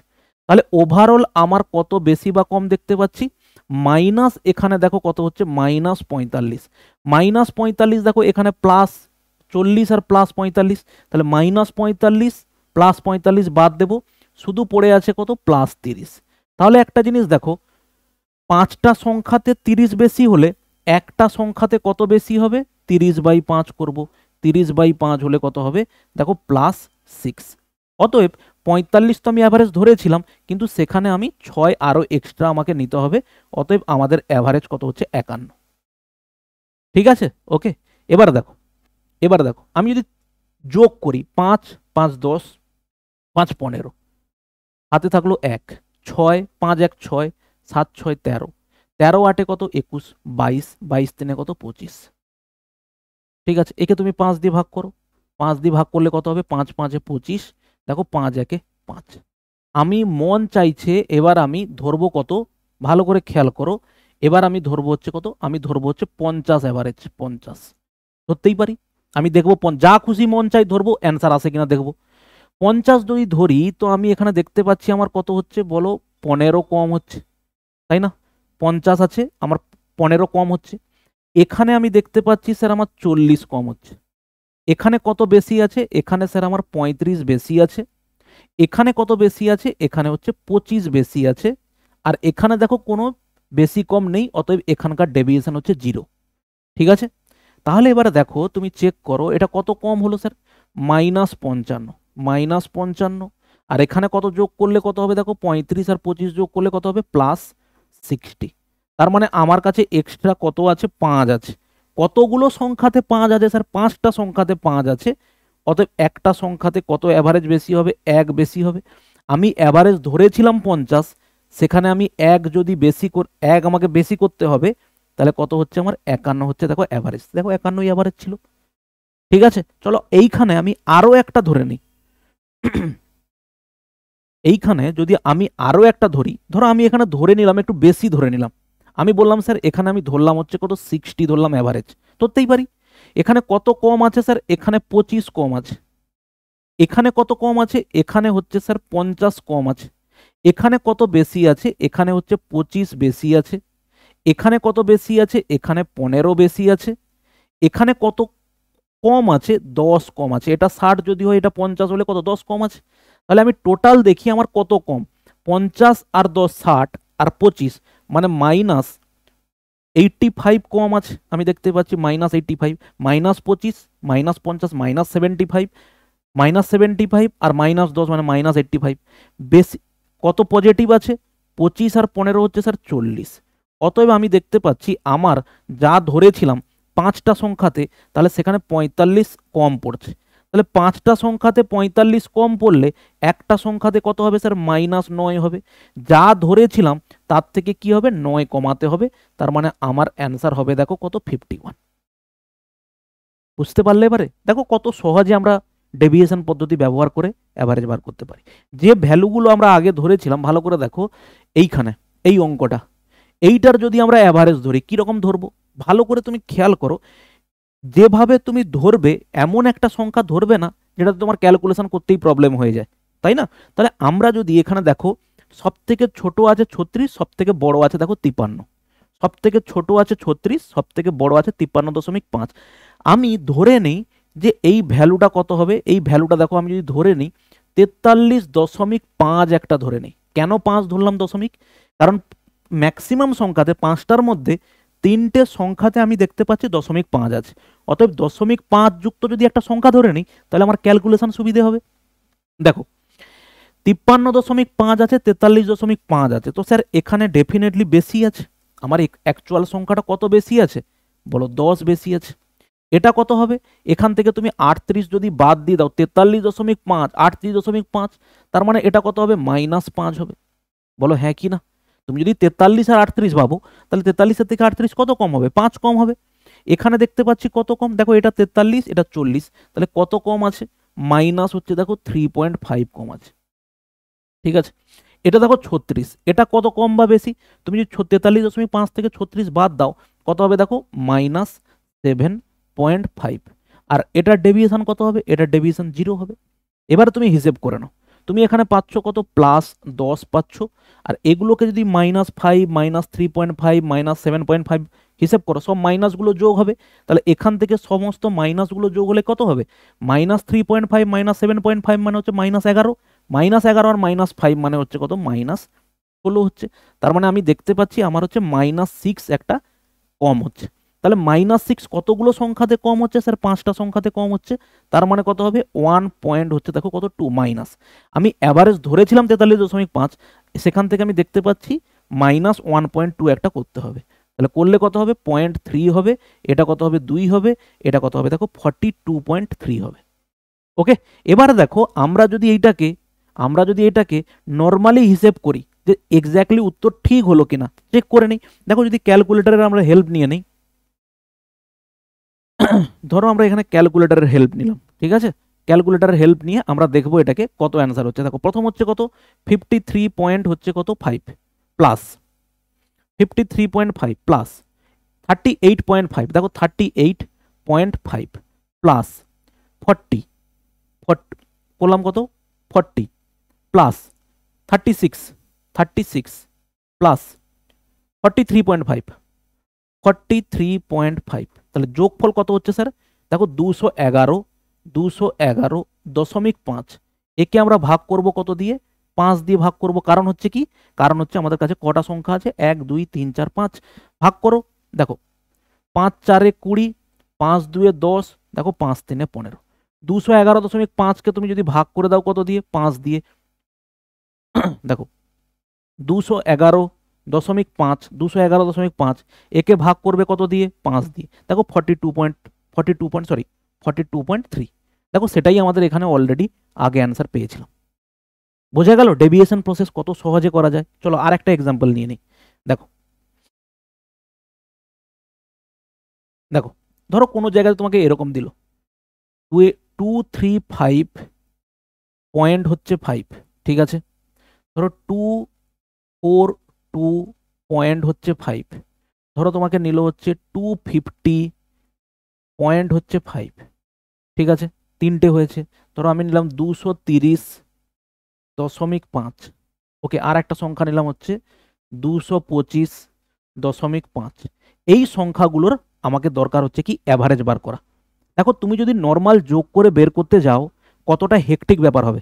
তাহলে ওভারঅল আমার কত বেশি বা কম দেখতে পাচ্ছি, মাইনাস এখানে দেখো কত হচ্ছে -45, -45 দেখো এখানে +40 আর +45, তাহলে -45 +45 বাদ দেবো, শুধু পড়ে আছে কত +30। তাহলে একটা জিনিস দেখো, 5টা সংখ্যাতে 30 বেশি হলে একটা সংখ্যাতে কত বেশি হবে, 30/5 করব, 30/5 হলে কত হবে দেখো +6। অতএব 45 তো আমি অ্যাভারেজ ধরেছিলাম, কিন্তু সেখানে আমি 6 আরো এক্সট্রা আমাকে নিতে হবে, অতএব আমাদের অ্যাভারেজ কত হচ্ছে 51। ঠিক আছে, ওকে। এবার দেখো আমি যদি যোগ করি 5 5 10 5 15, হাতে থাকলো 1, 6 5 1 6, 7 6 13, 13 8 কত 21, 22 22 3 কত 25। ঠিক আছে, একে তুমি 5 দিয়ে ভাগ করো, 5 দিয়ে ভাগ করলে কত হবে 5 5 25, দেখো 5 1 5। আমি মন চাইছে এবার আমি ধরবো কত, ভালো করে খেয়াল করো, এবার আমি ধরবো হচ্ছে কত, আমি ধরবো হচ্ছে 50 অ্যাভারেজ, 50 ধরতেই পারি। আমি দেখবো যা খুশি মন চাই ধরবো, অ্যান্সার আসে কিনা দেখবো। 50 যদি ধরি তো আমি এখানে দেখতে পাচ্ছি আমার কত হচ্ছে বলো, 15 কম হচ্ছে, তাই না? 50 আছে, আমার 15 কম হচ্ছে। এখানে আমি দেখতে পাচ্ছি স্যার আমার 40 কম হচ্ছে। এখানে কত বেশি আছে, এখানে স্যার আমার 35 বেশি আছে। এখানে কত বেশি আছে, এখানে হচ্ছে 25 বেশি আছে। আর এখানে দেখো কোনো বেশি কম নেই, অতএব এখানকার ডেভিয়েশন হচ্ছে 0। ঠিক আছে, তাহলে এবারে দেখো তুমি চেক করো এটা কত কম হলো স্যার, -55, -55। আর এখানে কত যোগ করলে কত হবে দেখো, 35 আর 25 যোগ করলে কত হবে +60। তার মানে আমার কাছে এক্সট্রা কত আছে, 5 আছে। কতগুলো সংখ্যাতে 5 আছে স্যার, 5টা সংখ্যাতে 5 আছে, অতএব একটা সংখ্যাতে কত অ্যাভারেজ বেশি হবে, 1 বেশি হবে। আমি অ্যাভারেজ ধরেছিলাম 50, সেখানে আমি 1 যদি বেশি 1 আমাকে বেশি করতে হবে, তাহলে কত হচ্ছে আমার 51 হচ্ছে, দেখো অ্যাভারেজ, দেখো 51ই অ্যাভারেজ ছিল। ঠিক আছে, চলো এইখানে আমি আরো একটা ধরে নিই। এইখানে যদি আমি আরো একটা ধরি, ধরো আমি এখানে ধরে নিলাম একটু বেশি ধরে নিলাম, আমি বললাম স্যার এখানে আমি ধরলাম হচ্ছে কত 60 ধরলাম অ্যাভারেজ, ধরতেই পারি। এখানে কত কম আছে স্যার, এখানে 25 কম আছে। এখানে কত কম আছে, এখানে হচ্ছে স্যার 50 কম আছে। এখানে কত বেশি আছে, এখানে হচ্ছে 25 বেশি আছে। এখানে কত বেশি আছে, এখানে 15 বেশি আছে। এখানে কত কম আছে, 10 কম আছে। এটা 60 যদি হয়, এটা 50 হলে কত 10 কম আছে। তাহলে আমি টোটাল দেখি আমার কত কম, 50 আর 10 60 আর 25, মানে -85 কম আছে। আমি দেখতে পাচ্ছি -85, -25, -50, -75, -75 আর -10 মানে -85। বেশি কত পজিটিভ আছে, 25 আর 15 হচ্ছে স্যার 40। অতএব আমি দেখতে পাচ্ছি আমার যা ধরেছিলাম 5টা সংখ্যাতে, তাহলে সেখানে 45 কম পড়ছে। তাহলে 5টা সংখ্যাতে 45 কম পড়লে একটা সংখ্যাতে কত হবে স্যার, -9 হবে। যা ধরেছিলাম তার থেকে কি হবে, 9 কমাতে হবে। তার মানে আমার অ্যান্সার হবে দেখো কত, 51। বুঝতে পারলে এবারে দেখো কত সহজে আমরা ডেভিয়েশন পদ্ধতি ব্যবহার করে অ্যাভারেজ বার করতে পারি। যে ভ্যালুগুলো আমরা আগে ধরেছিলাম, ভালো করে দেখো এইখানে এই অঙ্কটা, এইটার যদি আমরা অ্যাভারেজ ধরি, কিরকম ধরবো ভালো করে তুমি খেয়াল করো। যেভাবে তুমি ধরবে এমন একটা সংখ্যা ধরবে না যেটা তোমার ক্যালকুলেশন করতেই প্রবলেম হয়ে যায়, তাই না? তাহলে আমরা যদি এখানে দেখো, সব থেকে ছোট আছে 36, সব থেকে বড় আছে দেখো 53। সব থেকে ছোট আছে 36, সব থেকে বড় আছে 53.5। আমি ধরে নেই যে এই ভ্যালুটা কত হবে, এই ভ্যালুটা দেখো আমি যদি ধরে নিই 43.5 একটা ধরে নিই। কেন 5 ধরলাম দশমিক, কারণ ম্যাক্সিমাম সংখ্যাতে 5টার মধ্যে 3টে সংখ্যাতে আমি দেখতে পাচ্ছি 0.5 আছে। অতএব 0.5 যুক্ত যদি একটা সংখ্যা ধরে নিই, তাহলে আমার ক্যালকুলেশন সুবিধে হবে। দেখো 53.5 আছে, 43.5 আছে, তো স্যার এখানে ডেফিনেটলি বেশি আছে। আমার অ্যাকচুয়াল সংখ্যাটা কত বেশি আছে বলো, 10 বেশি আছে। এটা কত হবে, এখান থেকে তুমি 38 যদি বাদ দিয়ে দাও, 43.5 38.5, তার মানে এটা কত হবে, -5 হবে। বলো হ্যাঁ কি না? তুমি যদি 43 আর 38 ভাবো, তাহলে 43 থেকে 38 কত কম হবে, 5 কম হবে। এখানে দেখতে পাচ্ছি কত কম, দেখো এটা 43, এটা 40, তাহলে কত কম আছে, মাইনাস হচ্ছে দেখো 3.5 কম আছে। ঠিক আছে, এটা দেখো 36, এটা কত কম বা বেশি, তুমি যদি 43.5 থেকে 36 বাদ দাও, কত হবে দেখো -7.5। আর এটার ডেভিয়েশন কত হবে? এটার ডেভিয়েশন 0 হবে। এবার তুমি হিসেব করে নাও, তুমি এখানে পাচ্ছ কত? +10 পাচ্ছ। আর এগুলোকে যদি -5, -3.5, -7.5 হিসেব করো, সব মাইনাসগুলো যোগ হবে। তাহলে এখান থেকে সমস্ত মাইনাসগুলো যোগ হলে কত হবে? -3.5 -7.5 মানে হচ্ছে -11, -11 আর -5 মানে হচ্ছে কত? -16 হচ্ছে। তার মানে আমি দেখতে পাচ্ছি আমার হচ্ছে -6 একটা কম হচ্ছে। তাহলে -6 কতগুলো সংখ্যাতে কম হচ্ছে স্যার? 5টা সংখ্যাতে কম হচ্ছে। তার মানে কত হবে? 1 পয়েন্ট হচ্ছে, দেখো কত? 2 মাইনাস। আমি অ্যাভারেজ ধরেছিলাম 43.5, সেখান থেকে আমি দেখতে পাচ্ছি -1.2 একটা করতে হবে। তাহলে করলে কত হবে? 0.3 হবে। এটা কত হবে? 2 হবে। এটা কত হবে? দেখো 42.3 হবে। ওকে, এবার দেখো আমরা যদি এটাকে নর্মালি হিসেব করি যে এক্স্যাক্টলি উত্তর ঠিক হলো কিনা, চেক করে নেই। দেখো যদি ক্যালকুলেটরের আমরা হেল্প নিয়ে নেই, ধরো আমরা এখানে ক্যালকুলেটরের হেল্প নিলাম, ঠিক আছে? ক্যালকুলেটরের হেল্প নিয়ে আমরা দেখবো এটাকে কত অ্যান্সার হচ্ছে। দেখো প্রথম হচ্ছে কত? 53 পয়েন্ট হচ্ছে কত? 5 প্লাস 53.5 প্লাস 38.5, দেখো 38.5 প্লাস 40 করলাম কত? 40 প্লাস 36 প্লাস 43.5, 43.5, তাহলে যোগফল কত হচ্ছে স্যার? দেখো 211.5। একে আমরা ভাগ করব কত দিয়ে? 5 দিয়ে ভাগ করব। কারণ হচ্ছে কি? কারণ হচ্ছে আমাদের কাছে কটা সংখ্যা আছে? 1 2 3 4 5। ভাগ করো, দেখো 5 4 এ 20, 5 2 এ 10, দেখো 5 3 এ 15। 211.5কে তুমি যদি ভাগ করে দাও কত দিয়ে? 5 দিয়ে। দেখো 211.5 একে ভাগ করবে কত দিয়ে? 5 দিয়ে। দেখো 42.3। দেখো সেটাই আমাদের এখানে অলরেডি আগে অ্যান্সার পেয়েছিলাম। বোঝা গেল ডেভিয়েশন প্রসেস কত সহজে করা যায়। চলো আর একটা এক্সাম্পল নিয়ে নিই। দেখো দেখো ধরো কোনো জায়গায় তোমাকে এরকম দিল 235 পয়েন্ট হচ্ছে 5, ঠিক আছে? ধরো 242 পয়েন্ট হচ্ছে 5। ধরো তোমাকে নিল হচ্ছে 250 পয়েন্ট হচ্ছে 5, ঠিক আছে? তিনটে হয়েছে। ধরো আমি নিলাম 230.5। ওকে, আর একটা সংখ্যা নিলাম হচ্ছে 225.5। এই সংখ্যাগুলোর আমাকে দরকার হচ্ছে কি? অ্যাভারেজ বার করা। দেখো তুমি যদি নর্মাল যোগ করে বের করতে যাও কতটা হেক্টিক ব্যাপার হবে,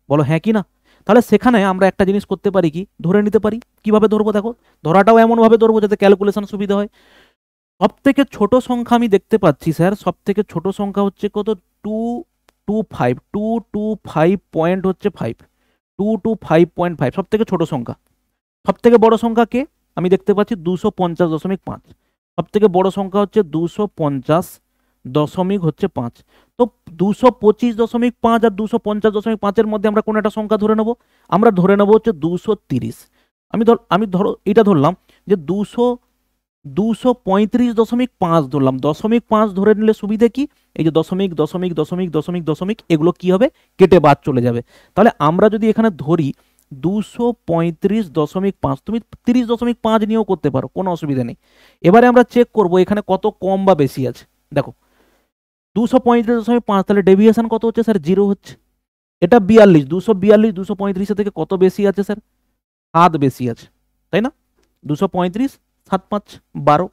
বলো হ্যাঁ কি না? তাহলে সেখানে আমরা একটা জিনিস করতে পারি, কি ধরে নিতে পারি। কিভাবে ধরবো? দেখো ধরাটাও এমন ভাবে ধরবো যাতে ক্যালকুলেশন সুবিধা হয়। সব থেকে ছোট সংখ্যা আমি দেখতে পাচ্ছি স্যার, সব থেকে ছোট সংখ্যা হচ্ছে কত? 225 পয়েন্ট হচ্ছে 5, 225.5 সব থেকে ছোট সংখ্যা। সব থেকে বড় সংখ্যা কে? আমি দেখতে পাচ্ছি 250.5। সব থেকে বড় সংখ্যা হচ্ছে 250.5। তো 225.5 আর 250.5 মধ্যে আমরা কোন একটা সংখ্যা ধরে নেব? আমরা ধরে নেব হচ্ছে 230। আমি ধরো এটা ধরলাম যে 235 ধরলাম। 0.5 ধরে নিলে সুবিধে কি? এই যে দশমিক দশমিক দশমিক দশমিক দশমিক এগুলো কি হবে? কেটে বাদ চলে যাবে। তাহলে আমরা যদি এখানে ধরি 235.5, তুমি 30.5 নিয়েও করতে পারো, কোনো অসুবিধা নেই। এবারে আমরা চেক করব এখানে কত কম বা বেশি আছে। দেখো 235.5, তাহলে ডেভিয়েশন কত হচ্ছে স্যার? 0 হচ্ছে। এটা 42, 242 235 থেকে কত বেশি আছে স্যার? 7 বেশি আছে, তাই না? 235 7 5 12,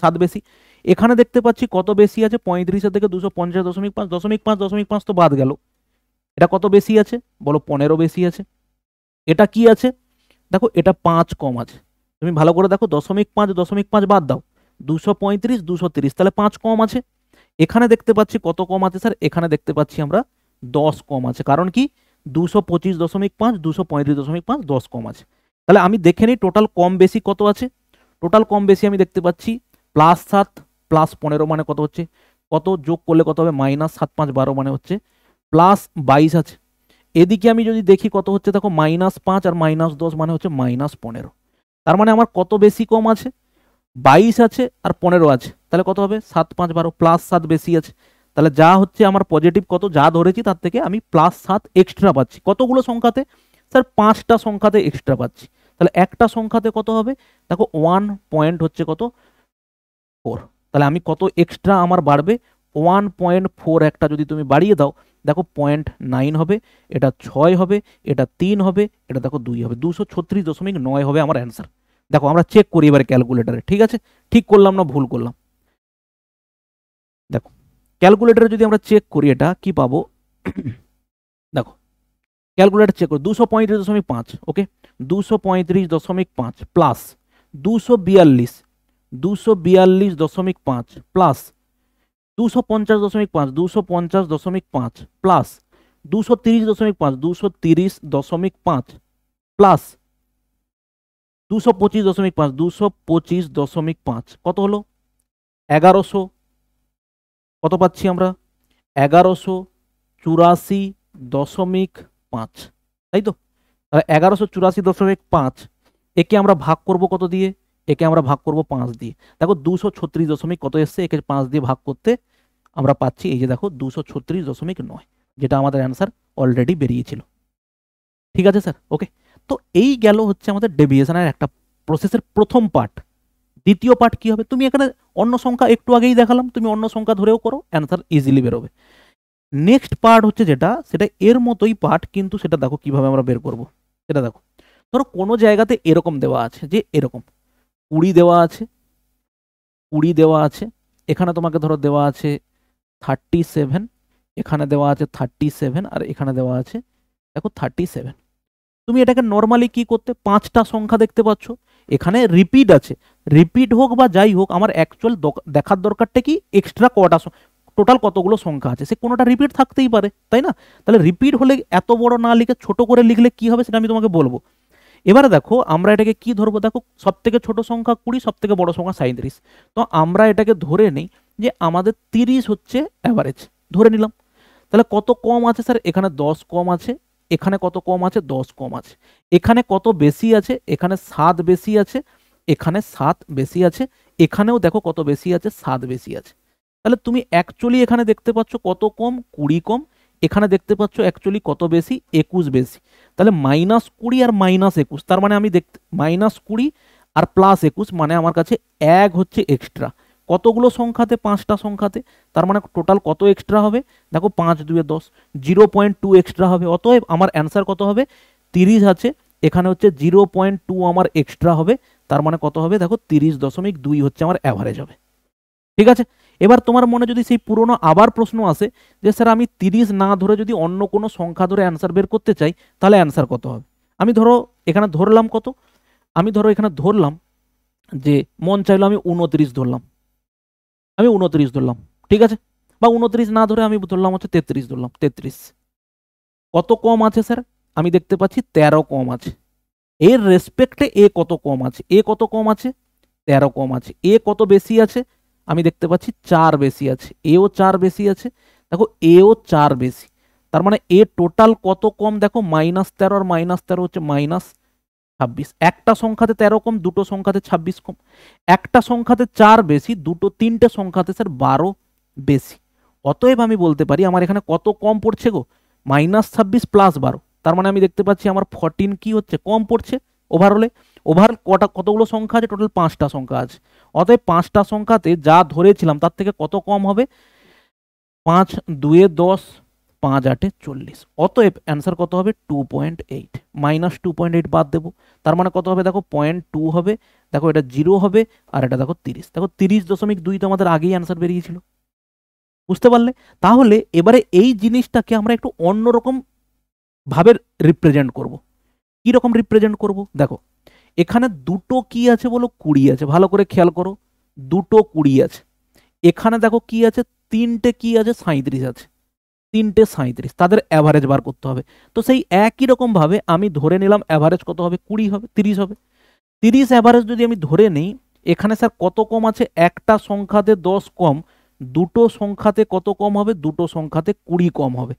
7 বেশি। এখানে দেখতে পাচ্ছি কত বেশি আছে? 35 থেকে 250.5, 0.5 তো বাদ গেল। এটা কত বেশি আছে বলো? 15 বেশি আছে। এটা কি আছে? দেখো এটা 5 কম আছে। তুমি ভালো করে দেখো 0.5 বাদ দাও, 235 230, তাহলে 5 কম আছে। এখানে দেখতে পাচ্ছি কত কম আছে স্যার? এখানে দেখতে পাচ্ছি আমরা 10 কম আছে। কারণ কি? 225.5 235.5 10 কম আছে। তাহলে আমি দেখে নিই টোটাল কম বেশি কত আছে। টোটাল কম বেশি আমি দেখতে পাচ্ছি +7 +15 মানে কত হচ্ছে? কত যোগ করলে কত হবে? -7 5 12 মানে হচ্ছে +22 আছে। এদিকে আমি যদি দেখি কত হচ্ছে, দেখো -5 আর -10 মানে হচ্ছে -15। তার মানে আমার কত বেশি কম আছে? 22 আছে আর 15 আছে। তাহলে কত হবে? 7 5 12, +7 বেশি আছে। তাহলে যা হচ্ছে আমার পজিটিভ কত যা ধরেছি তার থেকে আমি +7 এক্সট্রা পাচ্ছি। কতগুলো সংখ্যাতে স্যার? 5টা সংখ্যাতে এক্সট্রা পাচ্ছি। তাহলে একটা সংখ্যাতে কত হবে? দেখো 1 পয়েন্ট হচ্ছে কত? 4। তাহলে আমি কত এক্সট্রা আমার বাড়বে? 1.4 একটা যদি তুমি বাড়িয়ে দাও, দেখো 0.9 হবে, এটা 6 হবে, এটা 3 হবে, এটা দেখো 2 হবে, 236.9 হবে আমার অ্যান্সার। দেখো আমরা চেক করি এবারে ক্যালকুলেটারে, ঠিক আছে, ঠিক করলাম না ভুল করলাম। দেখো ক্যালকুলেটারে যদি আমরা চেক করি এটা কি পাবো, দেখো ক্যালকুলেটার চেক করো, 235.5, ওকে, 235.5 প্লাস 242.5 প্লাস 250.5, 250.5 প্লাস 230.5, 230.5 প্লাস 225.5, 225.5, কত হলো 1100, কত পাচ্ছি আমরা 1184.5, তাই তো, তাহলে 1184.5 একে আমরা ভাগ করব কত দিয়ে, একে আমরা ভাগ করব 5 দিয়ে, দেখো 236 কত এসছে, একে 5 দিয়ে ভাগ করতে আমরা পাচ্ছি এই যে দেখো 236.9, যেটা আমাদের অ্যান্সার অলরেডি বেরিয়েছিল। ঠিক আছে স্যার, ওকে। তো এই গেল হচ্ছে আমাদের ডেভিয়েশনের একটা প্রসেসের প্রথম পার্ট। দ্বিতীয় পার্ট কি হবে, তুমি এখানে অন্য সংখ্যা একটু আগেই দেখালাম, তুমি অন্য সংখ্যা ধরেও করো, অ্যান্সার ইজিলি বেরোবে। নেক্সট পার্ট হচ্ছে যেটা, সেটা এর মতোই পার্ট, কিন্তু সেটা দেখো কিভাবে আমরা বের করব। সেটা দেখো, ধরো কোনো জায়গাতে এরকম দেওয়া আছে যে এরকম 20 দেওয়া আছে, 20 দেওয়া আছে, এখানে তোমাকে ধরো দেওয়া আছে 37, এখানে দেওয়া আছে 37, আর এখানে দেওয়া আছে দেখো 37। তুমি এটাকে নর্মালি কি করতে, 5টা সংখ্যা দেখতে পাচ্ছ, এখানে রিপিট আছে, রিপিট হোক বা যাই হোক, আমার অ্যাকচুয়াল দেখার দরকারটা কি, এক্সট্রা কটা টোটাল কতগুলো সংখ্যা আছে, সে কোনোটা রিপিট থাকতেই পারে, তাই না? তাহলে রিপিট হলে এত বড় না লিখে ছোট করে লিখলে কি হবে সেটা আমি তোমাকে বলবো। এবারে দেখো আমরা এটাকে কি ধরবো, দেখো সব থেকে ছোট সংখ্যা 20, সব থেকে বড় সংখ্যা 37, তো আমরা এটাকে ধরে নেই যে আমাদের 30 হচ্ছে অ্যাভারেজ, ধরে নিলাম। তাহলে কত কম আছে স্যার, এখানে 10 কম আছে, এখানে কত কম আছে, 10 কম আছে, এখানে কত বেশি আছে, এখানে 7 বেশি আছে, এখানে 7 বেশি আছে, এখানেও দেখো কত বেশি আছে, 7 বেশি আছে। তাহলে তুমি অ্যাকচুয়ালি এখানে দেখতে পাচ্ছ কত কম, 20 কম, এখানে দেখতে পাচ্ছ অ্যাকচুয়ালি কত বেশি, 21 বেশি। তাহলে -20 আর -21, তার মানে আমি দেখতে -20 আর +21, মানে আমার কাছে 1 হচ্ছে এক্সট্রা। কতগুলো সংখ্যাতে, 5টা সংখ্যাতে, তার মানে টোটাল কত এক্সট্রা হবে, দেখো 5 2 10, 0.2 এক্সট্রা হবে। অতএব আমার অ্যান্সার কত হবে, 30 আছে, এখানে হচ্ছে 0.2 আমার এক্সট্রা হবে, তার মানে কত হবে, দেখো 30.2 হচ্ছে আমার অ্যাভারেজ হবে। ঠিক আছে, এবার তোমার মনে যদি সেই পুরনো আবার প্রশ্ন আসে যে স্যার আমি 30 না ধরে যদি অন্য কোনো সংখ্যা ধরে অ্যান্সার বের করতে চাই, তাহলে অ্যান্সার কত হবে। আমি ধরো এখানে ধরলাম কত, আমি ধরো এখানে ধরলাম যে মন চাইলো আমি 29 ধরলাম, আমি 29 ধরলাম, ঠিক আছে, বা 29 না ধরে আমি ধরলাম হচ্ছে 33 ধরলাম, 33। কত কম আছে স্যার, আমি দেখতে পাচ্ছি 13 কম আছে। এর রেসপেক্টে এ কত কম আছে, এ কত কম আছে, 13 কম আছে। এ কত বেশি আছে, আমি দেখতে পাচ্ছি 4 বেশি আছে, এও 4 বেশি আছে, দেখো এও 4 বেশি। তার মানে এ টোটাল কত কম, দেখো -13 আর -13 হচ্ছে -26। একটা সংখ্যাতে 13 কম, দুটো সংখ্যাতে 26 কম, একটা সংখ্যাতে 4 বেশি, তিনটে সংখ্যাতে স্যার 12 বেশি। অতএব আমি বলতে পারি আমার এখানে কত কম পড়ছে গো, -26 + 12, তার মানে আমি দেখতে পাচ্ছি আমার 14 কি হচ্ছে, কম পড়ছে ওভারঅলে। ওভারঅল কতগুলো সংখ্যা আছে, টোটাল 5টা সংখ্যা আছে। অতএব 5টা সংখ্যাতে যা ধরেছিলাম তার থেকে কত কম হবে, 5 2 10, 5 8 40। অতএব অ্যান্সার কত হবে, 2.8, -2.8 বাদ দেবো, তার মানে কত হবে, দেখো 0.2 হবে, দেখো এটা 0 হবে, আর এটা দেখো 30, দেখো 30.2 তো আমাদের আগেই অ্যান্সার বেরিয়েছিল, বুঝতে পারলে? তাহলে এবারে এই জিনিসটাকে আমরা একটু অন্যরকম ভাবে রিপ্রেজেন্ট করব। কি রকম রিপ্রেজেন্ট করব, দেখো এখানে দুটো কি আছে বলো, 20 আছে, ভালো করে খেয়াল করো, দুটো 20 আছে। এখানে দেখো কি আছে, তিনটে কি আছে, 37 আছে, তিনটে 37, তাদের অ্যাভারেজ বার করতে হবে। তো সেই একই রকম ভাবে আমি ধরে নিলাম অ্যাভারেজ কত হবে, 20 হবে, 30 হবে। 30 অ্যাভারেজ যদি আমি ধরে নিই, এখানে স্যার কত কম আছে, একটা সংখ্যাতে 10 কম, দুটো সংখ্যাতে কত কম হবে, দুটো সংখ্যাতে 20 কম হবে।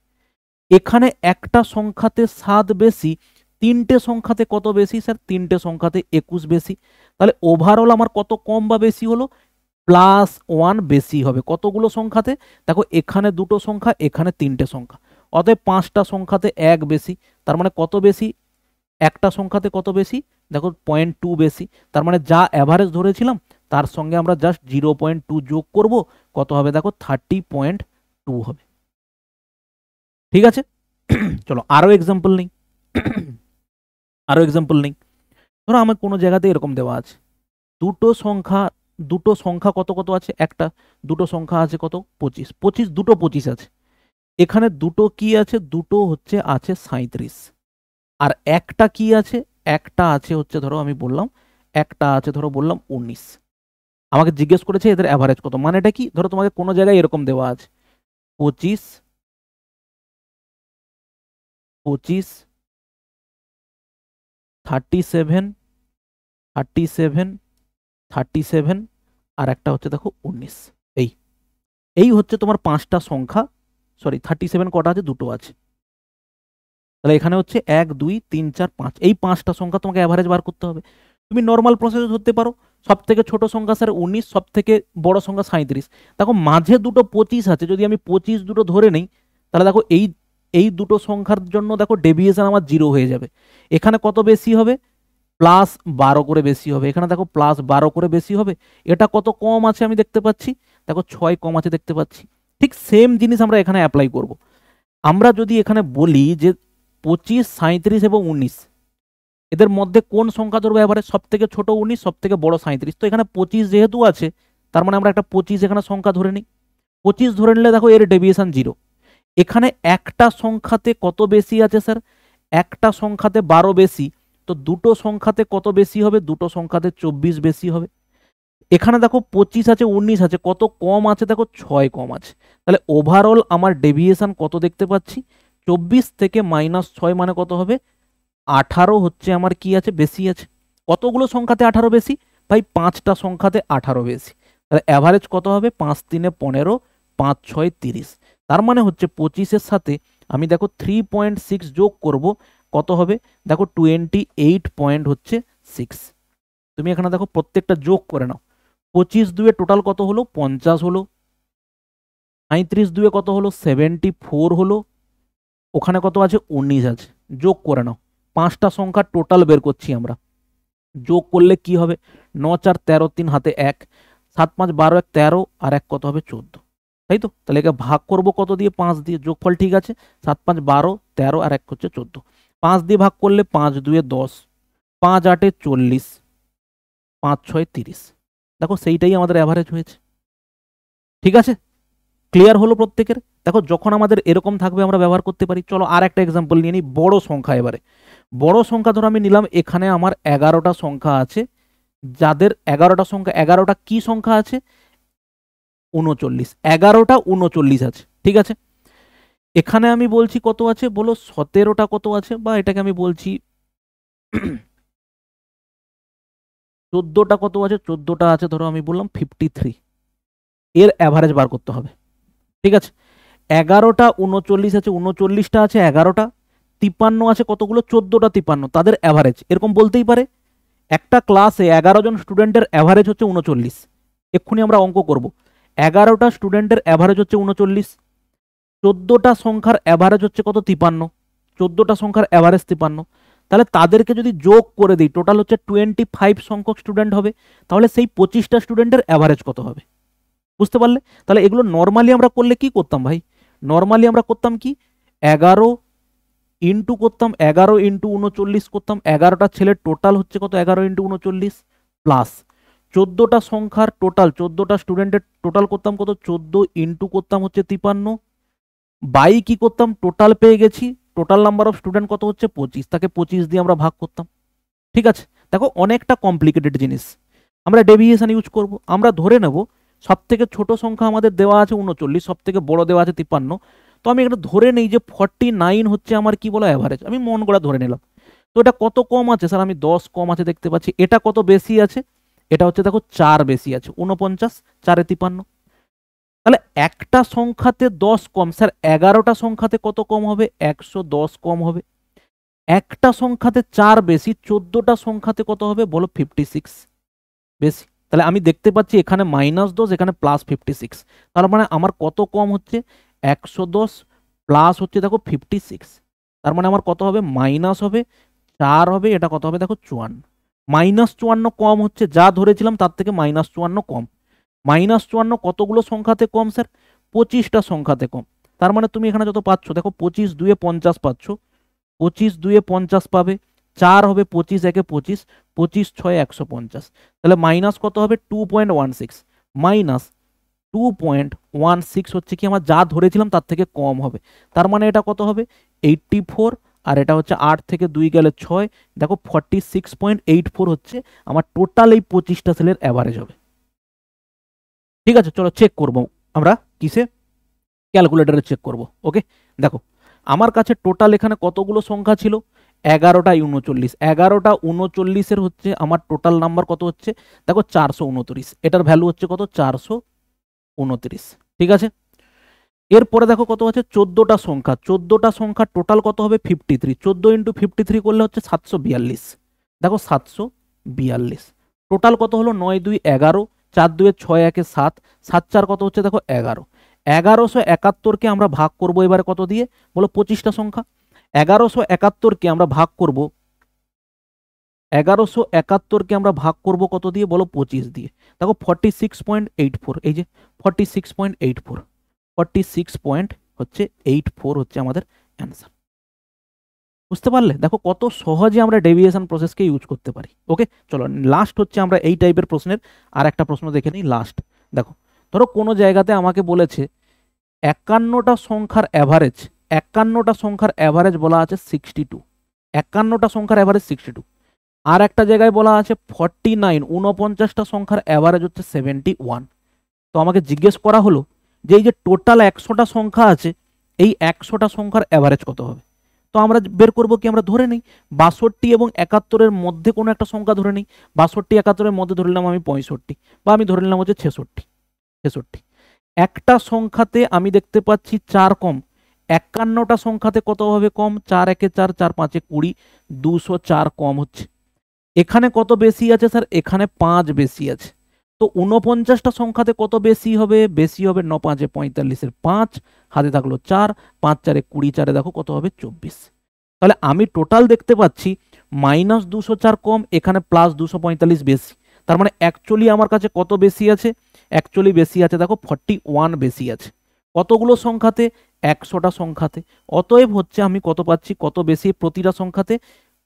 এখানে একটা সংখ্যাতে 7 বেশি, তিনটে সংখ্যাতে কত বেশি স্যার, তিনটে সংখ্যাতে 21 বেশি। তাহলে ওভারঅল আমার কত কম বা বেশি হলো, +1 বেশি হবে। কতগুলো সংখ্যাতে, দেখো এখানে দুটো সংখ্যা, এখানে তিনটে সংখ্যা, অতএব 5টা সংখ্যাতে 1 বেশি। তার মানে কত বেশি, একটা সংখ্যাতে কত বেশি, দেখো 0.2 বেশি। তার মানে যা অ্যাভারেজ ধরেছিলাম তার সঙ্গে আমরা জাস্ট 0.2 যোগ করব, কত হবে দেখো 30.2 হবে। ঠিক আছে, চলো আরো এক্সাম্পল নেই। আরো এক্সাম্পল নেই, ধরো আমার কোনো জায়গাতে এরকম দেওয়া আছে দুটো সংখ্যা কত কত আছে, একটা দুটো সংখ্যা আছে কত 25, 25 দুটো 25 আছে। এখানে দুটো কি আছে, দুটো হচ্ছে আছে 37, আর একটা কি আছে, একটা আছে হচ্ছে ধরো আমি বললাম একটা আছে ধরো বললাম 19। আমাকে জিজ্ঞেস করেছে এদের অ্যাভারেজ কত, মানে এটা কি, ধরো তোমাকে কোনো জায়গায় এরকম দেওয়া আছে 25, 25, 37, 37, 37, আর একটা হচ্ছে দেখো 19। এই এই হচ্ছে তোমার পাঁচটা সংখ্যা, সরি 37 কটা আছে, দুটো আছে। তাহলে এখানে হচ্ছে 1 2 3 4 5, এই পাঁচটা সংখ্যা তোমাকে অ্যাভারেজ বার করতে হবে। তুমি নর্মাল প্রসেস ধরতে পারো, সব থেকে ছোট সংখ্যা স্যার 19, সব থেকে বড় সংখ্যা 37। দেখো মাঝে দুটো 25 আছে, যদি আমি 25 দুটো ধরে নেই, তাহলে দেখো এই এই দুটো সংখ্যার জন্য দেখো ডেভিয়েশন আমার 0 হয়ে যাবে। এখানে কত বেশি হবে, +12 করে বেশি হবে, এখানে দেখো +12 করে বেশি হবে। এটা কত কম আছে আমি দেখতে পাচ্ছি, দেখো 6 কম আছে দেখতে পাচ্ছি। ঠিক সেম জিনিস আমরা এখানে অ্যাপ্লাই করব। আমরা যদি এখানে বলি যে 25, 37 এবং 19 এদের মধ্যে কোন সংখ্যা ধরবো এবারে, সব থেকে ছোট 19, সব থেকে বড় 37, তো এখানে 25 যেহেতু আছে, তার মানে আমরা একটা 25 এখানে সংখ্যা ধরে নিই। 25 ধরে নিলে দেখো এর ডেভিয়েশন 0। এখানে একটা সংখ্যাতে কত বেশি আছে স্যার, একটা সংখ্যাতে 12 বেশি, তো দুটো সংখ্যাতে কত বেশি হবে, দুটো সংখ্যাতে 24 বেশি হবে। এখানে দেখো 25 আছে 19 আছে, কত কম আছে দেখো 6 কম আছে। তাহলে ওভারঅল আমার ডেভিয়েশন কত দেখতে পাচ্ছি, 24 থেকে -6 মানে কত হবে, 18 হচ্ছে আমার কি আছে, বেশি আছে। কতগুলো সংখ্যাতে 18 বেশি ভাই, পাঁচটা সংখ্যাতে 18 বেশি। তাহলে অ্যাভারেজ কত হবে, 5 3 15, 5 6 30। তার মানে হচ্ছে 25-এর সাথে আমি দেখো 3.6 যোগ করব, কত হবে দেখো 28.6। তুমি এখানে দেখো প্রত্যেকটা যোগ করে নাও, 25 দুয়ে টোটাল কত হলো 50 হলো, 35 দুয়ে কত হলো 74 হলো, ওখানে কত আছে 19 আছে, যোগ করে নাও। পাঁচটা সংখ্যা টোটাল বের করছি আমরা, যোগ করলে কি হবে, 9 4 13, 3 হাতে 1, 7 5 12, 1 13, আর 1 কত হবে 14, তাই তো। তাহলে একে ভাগ করব কত দিয়ে, 5 দিয়ে, যোগফল ঠিক আছে, 7 5 12, 13, আর 1 হচ্ছে 14। 5 দিয়ে ভাগ করলে 5 2 10, 5 8 40, 5 6 30। দেখো সেইটাই আমাদের অ্যাভারেজ হয়েছে। ঠিক আছে, ক্লিয়ার হলো প্রত্যেকের। দেখো যখন আমাদের এরকম থাকবে আমরা ব্যবহার করতে পারি। চলো আর একটা এক্সাম্পল নিয়ে নিই, বড় সংখ্যা। এবারে বড় সংখ্যা ধরো আমি নিলাম, এখানে আমার 11টা সংখ্যা আছে, যাদের 11টা সংখ্যা, 11টা কি সংখ্যা আছে, 39, 11টা 39 আছে। ঠিক আছে, এখানে আমি বলছি কত আছে বলো, 17টা কত আছে, বা এটাকে আমি বলছি 14টা কত আছে, 14টা আছে ধরো আমি বললাম 53। এর অ্যাভারেজ বার করতে হবে। ঠিক আছে, 11টা 39 আছে, 39টা আছে 11টা, 53 আছে কতগুলো, 14টা 53, তাদের অ্যাভারেজ এরকম বলতেই পারে। একটা ক্লাসে 11 জন স্টুডেন্টের অ্যাভারেজ হচ্ছে 39। এক্ষুনি আমরা অঙ্ক করব, 11টা স্টুডেন্টের অ্যাভারেজ হচ্ছে 39, 14টা সংখ্যার অ্যাভারেজ হচ্ছে কত 53, 14টা সংখ্যার অ্যাভারেজ 53। তাহলে তাদেরকে যদি যোগ করে দিই, টোটাল হচ্ছে 25 সংখ্যক স্টুডেন্ট হবে। তাহলে সেই 25টা স্টুডেন্টের অ্যাভারেজ কত হবে, বুঝতে পারলে। তাহলে এগুলো নর্মালি আমরা করলে কি করতাম ভাই, নর্মালি আমরা করতাম কি, 11 ইন্টু করতাম, 11 ইন্টু 39 করতাম, 11টা ছেলের টোটাল হচ্ছে কত, 11 ইন্টু 39 প্লাস 14টা সংখ্যার টোটাল, 14টা স্টুডেন্টের টোটাল করতাম কত, 14 ইন্টু করতাম হচ্ছে 53, বাই কি করতাম, টোটাল পেয়ে গেছি, টোটাল নাম্বার অফ স্টুডেন্ট কত হচ্ছে 25, তাকে 25 দিয়ে আমরা ভাগ করতাম। ঠিক আছে, দেখো অনেকটা কমপ্লিকেটেড জিনিস। আমরা ডেভিয়েশন ইউজ করব, আমরা ধরে নেব সব থেকে ছোট সংখ্যা আমাদের দেওয়া আছে 39, সব থেকে বড় দেওয়া আছে 53। তো আমি এটা ধরে নেই যে 49 হচ্ছে আমার কি বলো অ্যাভারেজ, আমি মন করা ধরে নিলাম। তো এটা কত কম আছে স্যার, আমি 10 কম আছে দেখতে পাচ্ছি। এটা কত বেশি আছে, এটা হচ্ছে দেখো 4 বেশি আছে, 49, 4 53। তাহলে একটা সংখ্যাতে 10 কম, স্যার 11টা সংখ্যাতে কত কম হবে, 110 কম হবে। একটা সংখ্যাতে 4 বেশি, 14টা সংখ্যাতে কত হবে বলো, 56 বেশি। তাহলে আমি দেখতে পাচ্ছি এখানে -10, এখানে +56। তার মানে আমার কত কম হচ্ছে, 110 প্লাস হচ্ছে দেখো 56। তার মানে আমার কত হবে, মাইনাস হবে 4 হবে, এটা কত হবে দেখো 54। -54 কম হচ্ছে, যা ধরেছিলাম তার থেকে -54 কম। -54 কতগুলো সংখ্যাতে কম স্যার? 25টা সংখ্যাতে কম। তার মানে তুমি এখানে যত পাচ্ছ দেখো 25 2 50 পাচ্ছ, 25 2 50 পাবে, 4 হবে 25 1 25, 25 6 150, তাহলে মাইনাস কত হবে 2.16, মাইনাস 2.16 হচ্ছে কি আমার যা ধরেছিলাম তার থেকে কম হবে। তার মানে এটা কত হবে 84, আর এটা হচ্ছে 8 থেকে 2 গেলে 6, দেখো 46.84 হচ্ছে আমার টোটাল এই 25টা সেলের অ্যাভারেজ হবে। ঠিক আছে, চলো চেক করব আমরা কিসে, ক্যালকুলেটরে চেক করব। ওকে, দেখো আমার কাছে টোটাল এখানে কতগুলো সংখ্যা ছিল, 11টা 39, 11টা 39-এর হচ্ছে আমার টোটাল নাম্বার কত হচ্ছে দেখো 429, এটার ভ্যালু হচ্ছে কত 429। ঠিক আছে, এরপরে দেখো কত আছে 14টা সংখ্যা, 14টা সংখ্যা টোটাল কত হবে 53, 14 ইন্টু 53 করলে হচ্ছে 742, দেখো 742 টোটাল কত হলো 9 2 11, 4 2 6 1 7, 7 4 কত হচ্ছে দেখো 11, 1171কে আমরা ভাগ করব এবারে কত দিয়ে বলো 25টা সংখ্যা, 1171কে আমরা ভাগ করব, 1171কে আমরা ভাগ করব কত দিয়ে বলো 25 দিয়ে, দেখো 46.84, এই যে 46.84, 46.84 হচ্ছে আমাদের অ্যান্সার। বুঝতে পারলে, দেখো কত সহজে আমরা ডেভিয়েশন প্রসেসকে ইউজ করতে পারি। ওকে, চলো লাস্ট হচ্ছে আমরা এই টাইপের প্রশ্নের আর একটা প্রশ্ন দেখে নিই। লাস্ট দেখো, ধরো কোনো জায়গাতে আমাকে বলেছে 51টা সংখ্যার অ্যাভারেজ, 51টা সংখ্যার অ্যাভারেজ বলা আছে 62, 51টা সংখ্যার অ্যাভারেজ 62, আর একটা জায়গায় বলা আছে 49, 49টা সংখ্যার অ্যাভারেজ হচ্ছে 71। তো আমাকে জিজ্ঞেস করা হলো যে এই যে টোটাল 100টা সংখ্যা আছে, এই 100টা সংখ্যার অ্যাভারেজ কত হবে। তো আমরা বের করব কি, আমরা ধরে নিই 62 এবং 71-এর মধ্যে কোনো একটা সংখ্যা ধরে নিই, 62 71-এর মধ্যে ধরে নিলাম আমি 65, বা আমি ধরে নিলাম হচ্ছে 66। একটা সংখ্যাতে আমি দেখতে পাচ্ছি 4 কম, 51টা সংখ্যাতে কত হবে কম, 4 1 4, 4 5 20, 204 কম হচ্ছে। এখানে কত বেশি আছে স্যার, এখানে 5 বেশি আছে। তো 49টা সংখ্যাতে কত বেশি হবে, বেশি হবে 9 5 45-এর 5, হাতে থাকলো 4, 5 4 20, 4 দেখো কত হবে 24। তাহলে আমি টোটাল দেখতে পাচ্ছি -204 কম, এখানে +245 বেশি। তার মানে অ্যাকচুয়ালি আমার কাছে কত বেশি আছে, অ্যাকচুয়ালি বেশি আছে দেখো 41 বেশি আছে। কতগুলো সংখ্যাতে, 100টা সংখ্যাতে। অতএব হচ্ছে আমি কত পাচ্ছি, কত বেশি প্রতিটা সংখ্যাতে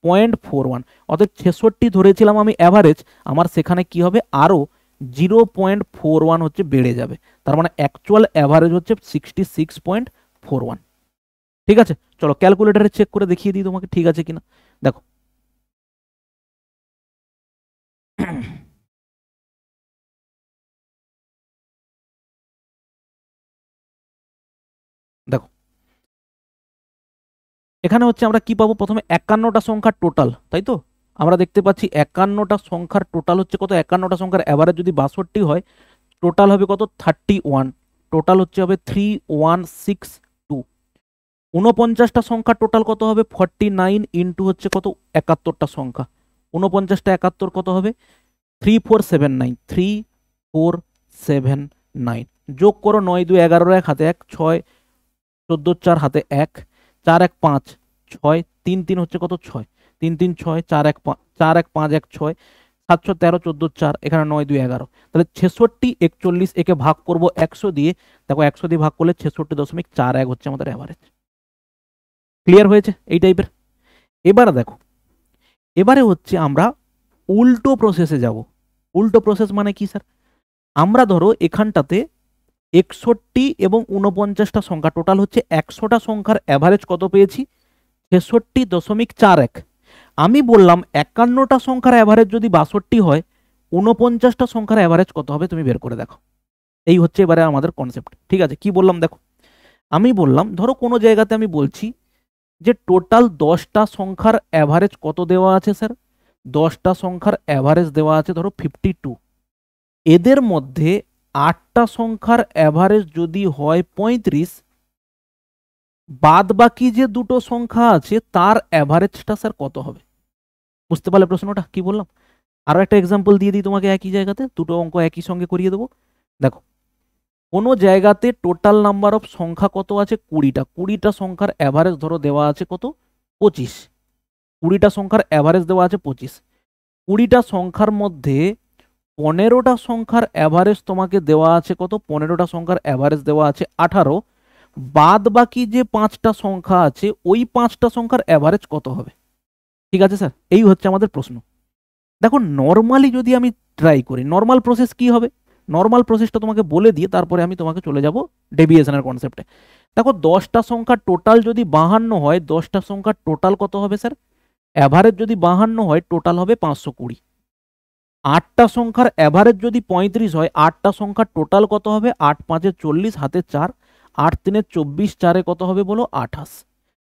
0.41, অর্থাৎ 66 ধরেছিলাম আমি অ্যাভারেজ, আমার সেখানে কি হবে আরও 0.41 হচ্ছে বেড়ে যাবে। তার মানে অ্যাকচুয়াল অ্যাভারেজ হচ্ছে 66.41। ঠিক আছে, চলো ক্যালকুলেটারে চেক করে দেখিয়ে দিই তোমাকে ঠিক আছে কিনা। দেখো দেখো এখানে হচ্ছে আমরা কি পাবো, প্রথমে 51টা সংখ্যার টোটাল, তাই তো আমরা দেখতে পাচ্ছি 51টা সংখ্যার টোটাল হচ্ছে কত, 51টা সংখ্যার অ্যাভারেজ যদি 62 হয়, টোটাল হবে কত 31, টোটাল হচ্ছে হবে 3162। 49টা সংখ্যা টোটাল কত হবে 49 ইন্টু হচ্ছে কত 71টা সংখ্যা, 49টা 71 কত হবে 3479, 3479 যোগ করো 9 2 11 1 হাতে 1, 6 14 4 হাতে 1, 4 1 5 6, 3 3 হচ্ছে কত 6, 3 3 6, 4 1 5 4 1 5 1 6, 7 13 14 4, এখানে 9 2 11, তাহলে 66 41, একে ভাগ করব 100 দিয়ে, দেখো 100 দিয়ে ভাগ করলে 66.41 হচ্ছে আমাদের অ্যাভারেজ। ক্লিয়ার হয়েছে এই টাইপের। এবারে দেখো, এবারে হচ্ছে আমরা উল্টো প্রসেসে যাব। উল্টো প্রসেস মানে কি স্যার, আমরা ধরো এখানটাতে 61 এবং 49টা সংখ্যা টোটাল হচ্ছে 100টা সংখ্যার অ্যাভারেজ কত পেয়েছি 66.41। আমি বললাম 51টা সংখ্যার অ্যাভারেজ যদি 62 হয়, 49টা সংখ্যার অ্যাভারেজ কত হবে তুমি বের করে দেখো। এই হচ্ছে এবারে আমাদের কনসেপ্ট। ঠিক আছে, কি বললাম দেখো, আমি বললাম ধরো কোনো জায়গাতে আমি বলছি যে টোটাল 10টা সংখ্যার অ্যাভারেজ কত দেওয়া আছে স্যার, 10টা সংখ্যার অ্যাভারেজ দেওয়া আছে ধরো 52, এদের মধ্যে 8টা সংখ্যার অ্যাভারেজ যদি হয় 35, বাদ বাকি যে দুটো সংখ্যা আছে তার অ্যাভারেজটা স্যার কত হবে। বুঝতে পারলে প্রশ্নটা কি বললাম। আরো একটা এক্সাম্পল দিয়ে দিই তোমাকে, একই জায়গাতে দুটো অঙ্ক একই সঙ্গে করিয়ে দেবো। দেখো কোনো জায়গাতে টোটাল নাম্বার অফ সংখ্যা কত আছে 20টা, 20টা সংখ্যার অ্যাভারেজ ধরো দেওয়া আছে কত 25, 20টা সংখ্যার অ্যাভারেজ দেওয়া আছে 25, 20টা সংখ্যার মধ্যে 15টা সংখ্যার অ্যাভারেজ তোমাকে দেওয়া আছে কত? 15টা সংখ্যার অ্যাভারেজ দেওয়া আছে 18, বাদ বাকি যে 5টা সংখ্যা আছে ওই 5টা সংখ্যার অ্যাভারেজ কত হবে? ঠিক আছে স্যার, এই হচ্ছে আমাদের প্রশ্ন। দেখো নর্মালি যদি আমি ট্রাই করি, নর্মাল প্রসেস কি হবে? নর্মাল প্রসেসটা তোমাকে বলে দিয়ে তারপরে আমি তোমাকে চলে যাব ডেভিয়েশনের কনসেপ্টে। দেখো 10টা সংখ্যা টোটাল যদি 52 হয়, 10টা সংখ্যার টোটাল কত হবে স্যার? অ্যাভারেজ যদি 52 হয় টোটাল হবে 520। 8টা সংখ্যার অ্যাভারেজ যদি 35 হয়, 8টা সংখ্যার টোটাল কত হবে? 8 5 40, হাতে 4, 8 3 24, 4 কত হবে বলো? 28।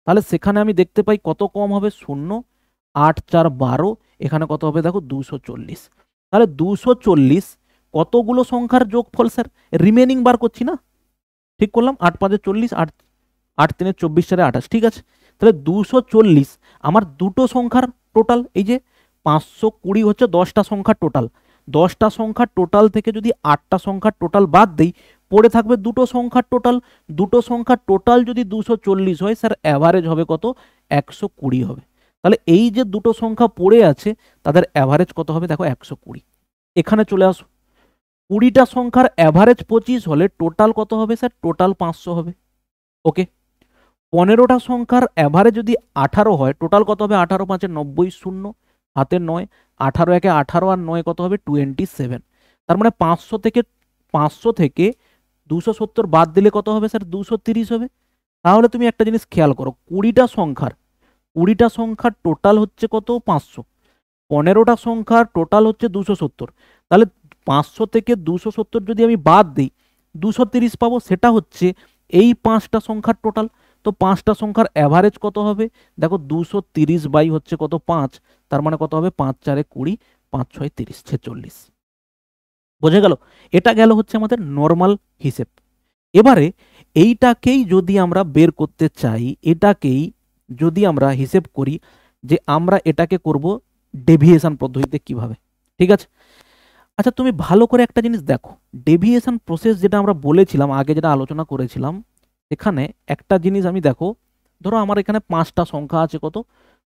তাহলে সেখানে আমি দেখতে পাই কত কম হবে? 0, 8 4 12, এখানে কত হবে দেখো? 240। তাহলে 240 কতগুলো সংখ্যার যোগফল স্যার? রিমেনিং বার করছি না, ঠিক করলাম, 8 5 40, 8 8 3 24, 4 28, ঠিক আছে। তাহলে 240 আমার দুটো সংখ্যার টোটাল। এই যে 520 হচ্ছে 10টা সংখ্যার টোটাল। 10টা সংখ্যার টোটাল থেকে যদি 8টা সংখ্যার টোটাল বাদ দেই, পড়ে থাকবে দুটো সংখ্যার টোটাল। দুটো সংখ্যার টোটাল যদি 240 হয় স্যার, অ্যাভারেজ হবে কত? 120 হবে। তাহলে এই যে দুটো সংখ্যা পড়ে আছে তাদের অ্যাভারেজ কত হবে? দেখো 120। এখানে চলে আসো, 20টা সংখ্যার অ্যাভারেজ 25 হলে টোটাল কত হবে স্যার? টোটাল 500 হবে। ওকে। 15টা সংখ্যার অ্যাভারেজ যদি 18 হয়, টোটাল কত হবে? 18 5 90, 0 হাতে 9, 18 1 18 আর 9 কত হবে? 27। তার মানে 500 থেকে 270 বাদ দিলে কত হবে স্যার? 230 হবে। তাহলে তুমি একটা জিনিস খেয়াল করো, 20টা সংখ্যার টোটাল হচ্ছে কত? 500। 15টা সংখ্যার টোটাল হচ্ছে 270। তাহলে 500 থেকে 270 যদি আমি বাদ দিই, 230 পাবো। সেটা হচ্ছে এই 5টা সংখ্যার টোটাল। তো 5টা সংখ্যার অ্যাভারেজ কত হবে? দেখো 230 বাই হচ্ছে কত? 5। তার মানে কত হবে? 5 4 20, 5 6 30, 46। বোঝা গেল? এটা গেল হচ্ছে আমাদের নর্মাল হিসেব। এবারে এইটাকেই যদি আমরা বের করতে চাই, এটাকেই যদি আমরা হিসেব করি যে আমরা এটাকে করব ডেভিয়েশন পদ্ধতিতে কিভাবে, ঠিক আছে? আচ্ছা তুমি ভালো করে একটা জিনিস দেখো, ডেভিয়েশন প্রসেস যেটা আমরা বলেছিলাম আগে, যেটা আলোচনা করেছিলাম, এখানে একটা জিনিস আমি দেখো, ধরো আমার এখানে 5টা সংখ্যা আছে। কত?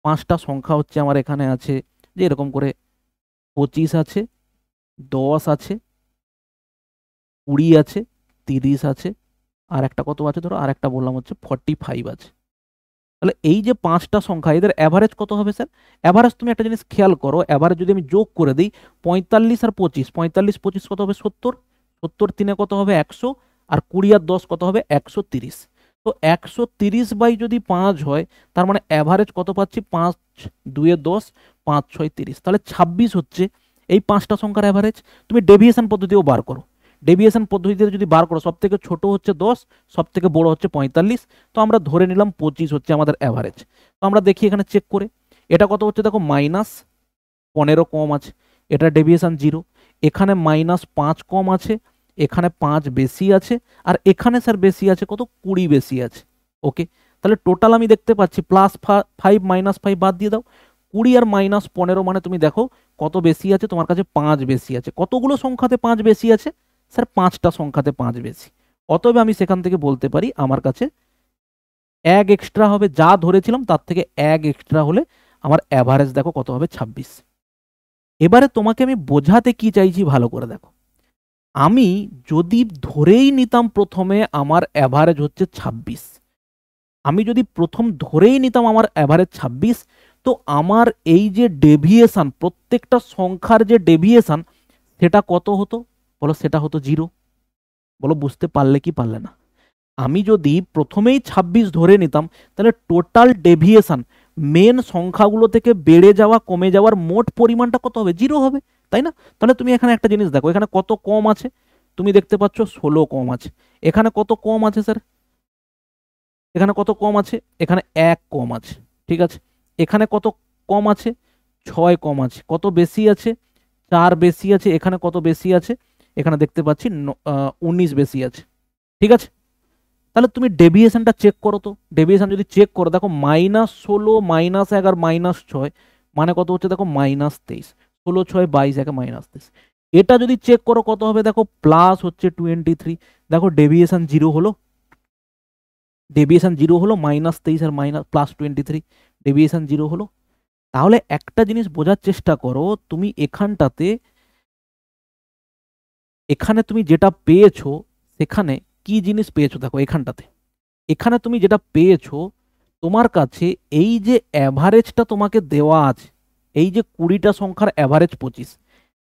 5টা সংখ্যা হচ্ছে আমার এখানে আছে যে এরকম করে 25 আছে, 10 আছে, 20 আছে, 30 আছে, আর একটা কত আছে? ধরো আর একটা বললাম হচ্ছে 45 আছে। তাহলে এই যে 5টা সংখ্যা, এদের অ্যাভারেজ কত হবে স্যার? অ্যাভারেজ তুমি একটা জিনিস খেয়াল করো, অ্যাভারেজ যদি আমি যোগ করে দিই, 45 আর 25, 45 25 কত হবে? 70, 70 3 কত হবে? 100, আর 20 আর 10 কত হবে? 130। তো 130 বাই যদি 5 হয়, তার মানে অ্যাভারেজ কত পাচ্ছি? 5 2 10, 5 6 30। তাহলে 26 হচ্ছে এই 5টা সংখ্যার অ্যাভারেজ। তুমি ডেভিয়েশন পদ্ধতিও বার করো, ডেভিয়েশন পদ্ধতিতে যদি বার করো, সব থেকে ছোট হচ্ছে 10, সব থেকে বড় হচ্ছে 45। তো আমরা ধরে নিলাম 25 হচ্ছে আমাদের অ্যাভারেজ। তো আমরা দেখি এখানে চেক করে, এটা কত হচ্ছে? দেখো -15 কম আছে, এটা ডেভিয়েশন 0। এখানে -5 কম আছে, এখানে 5 বেশি আছে, আর এখানে স্যার বেশি আছে কত? 20 বেশি আছে। ওকে। তাহলে টোটাল আমি দেখতে পাচ্ছি +5 -5 বাদ দিয়ে দাও, 20 আর -15 মানে তুমি দেখো কত বেশি আছে? তোমার কাছে 5 বেশি আছে। কতগুলো সংখ্যাতে 5 বেশি আছে স্যার? 5টা সংখ্যাতে 5 বেশি। অতএব আমি সেখান থেকে বলতে পারি আমার কাছে 1 এক্সট্রা হবে, যা ধরেছিলাম তার থেকে 1 এক্সট্রা হলে আমার অ্যাভারেজ দেখো কত হবে? 26। এবারে তোমাকে আমি বোঝাতে কি চাইছি ভালো করে দেখো, আমি যদি ধরেই নিতাম প্রথমে আমার অ্যাভারেজ হচ্ছে 26, আমি যদি প্রথম ধরেই নিতাম আমার অ্যাভারেজ 26, তো আমার এই যে ডেভিয়েশন, প্রত্যেকটা সংখ্যার যে ডেভিয়েশন, সেটা কত হতো বলো? সেটা হতো 0। বলো বুঝতে পারলে কি পারলে না? আমি যদি প্রথমেই 26 ধরে নিতাম, তাহলে টোটাল ডেভিয়েশন মেন সংখ্যাগুলো থেকে বেড়ে যাওয়া কমে যাওয়ার মোট পরিমাণটা কত হবে? 0 হবে, তাই না? তাহলে তুমি এখানে একটা জিনিস দেখো, এখানে কত কম আছে? তুমি দেখতে পাচ্ছ 16 কম আছে। এখানে কত কম আছে স্যার? এখানে কত কম আছে? এখানে 1 কম আছে, ঠিক আছে। এখানে কত কম আছে? 6 কম আছে। কত বেশি আছে? 4 বেশি আছে। এখানে কত বেশি আছে? এখানে দেখতে পাচ্ছি 19 বেশি আছে, ঠিক আছে। তাহলে তুমি ডেভিয়েশনটা চেক করো তো, ডেভিয়েশন যদি চেক করো, দেখো -16 -11 -6 মানে কত হচ্ছে? দেখো -23, 16 6 22 1 -23। এটা যদি চেক করো কত হবে? দেখো প্লাস হচ্ছে 23। দেখো ডেভিয়েশন 0 হলো, ডেভিয়েশন 0 হলো, -23 আর +23 ডেভিয়েশন 0 হলো। তাহলে একটা জিনিস বোঝার চেষ্টা করো, তুমি এখানটাতে এখানে তুমি যেটা পেয়েছো সেখানে কি জিনিস পেয়েছো দেখো এখানটাতে, এখানে তুমি যেটা পেয়েছো তোমার কাছে এই যে অ্যাভারেজটা তোমাকে দেওয়া আছে, এই যে 20টা সংখ্যার অ্যাভারেজ 25।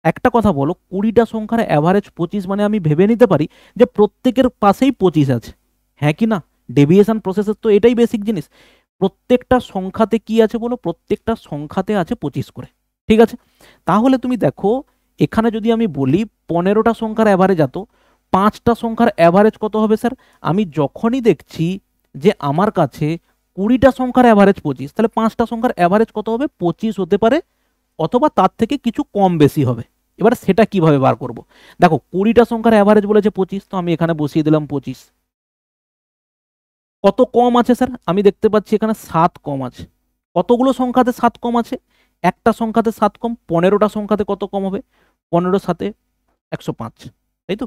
একটা কথা বলো, 20টা সংখ্যার অ্যাভারেজ 25 মানে আমি ভেবে নিতে পারি যে প্রত্যেকের পাশেই 25 আছে, হ্যাঁ কি না? ডেভিয়েশন প্রসেসের তো এটাই বেসিক জিনিস। প্রত্যেকটা সংখ্যাতে কি আছে বলো, প্রত্যেকটা সংখ্যাতে আছে 25 করে, ঠিক আছে? তাহলে তুমি দেখো এখানে যদি আমি বলি 15টা সংখ্যার অ্যাভারেজ এত, 5টা সংখ্যার অ্যাভারেজ কত হবে স্যার? আমি যখনই দেখছি যে আমার কাছে 20টা সংখ্যার অ্যাভারেজ 25, তাহলে 5টা সংখ্যার অ্যাভারেজ কত হবে? 25 হতে পারে, অথবা তার থেকে কিছু কম বেশি হবে। এবার সেটা কিভাবে বার করব? দেখো 20টা সংখ্যার অ্যাভারেজ বলেছে 25, তো আমি এখানে বসিয়ে দিলাম 25। কত কম আছে স্যার? আমি দেখতে পাচ্ছি এখানে 7 কম আছে। কতগুলো সংখ্যাতে 7 কম আছে? একটা সংখ্যাতে 7 কম। 15টা সংখ্যাতে কত কম হবে? 15 সাথে 105, তাই তো?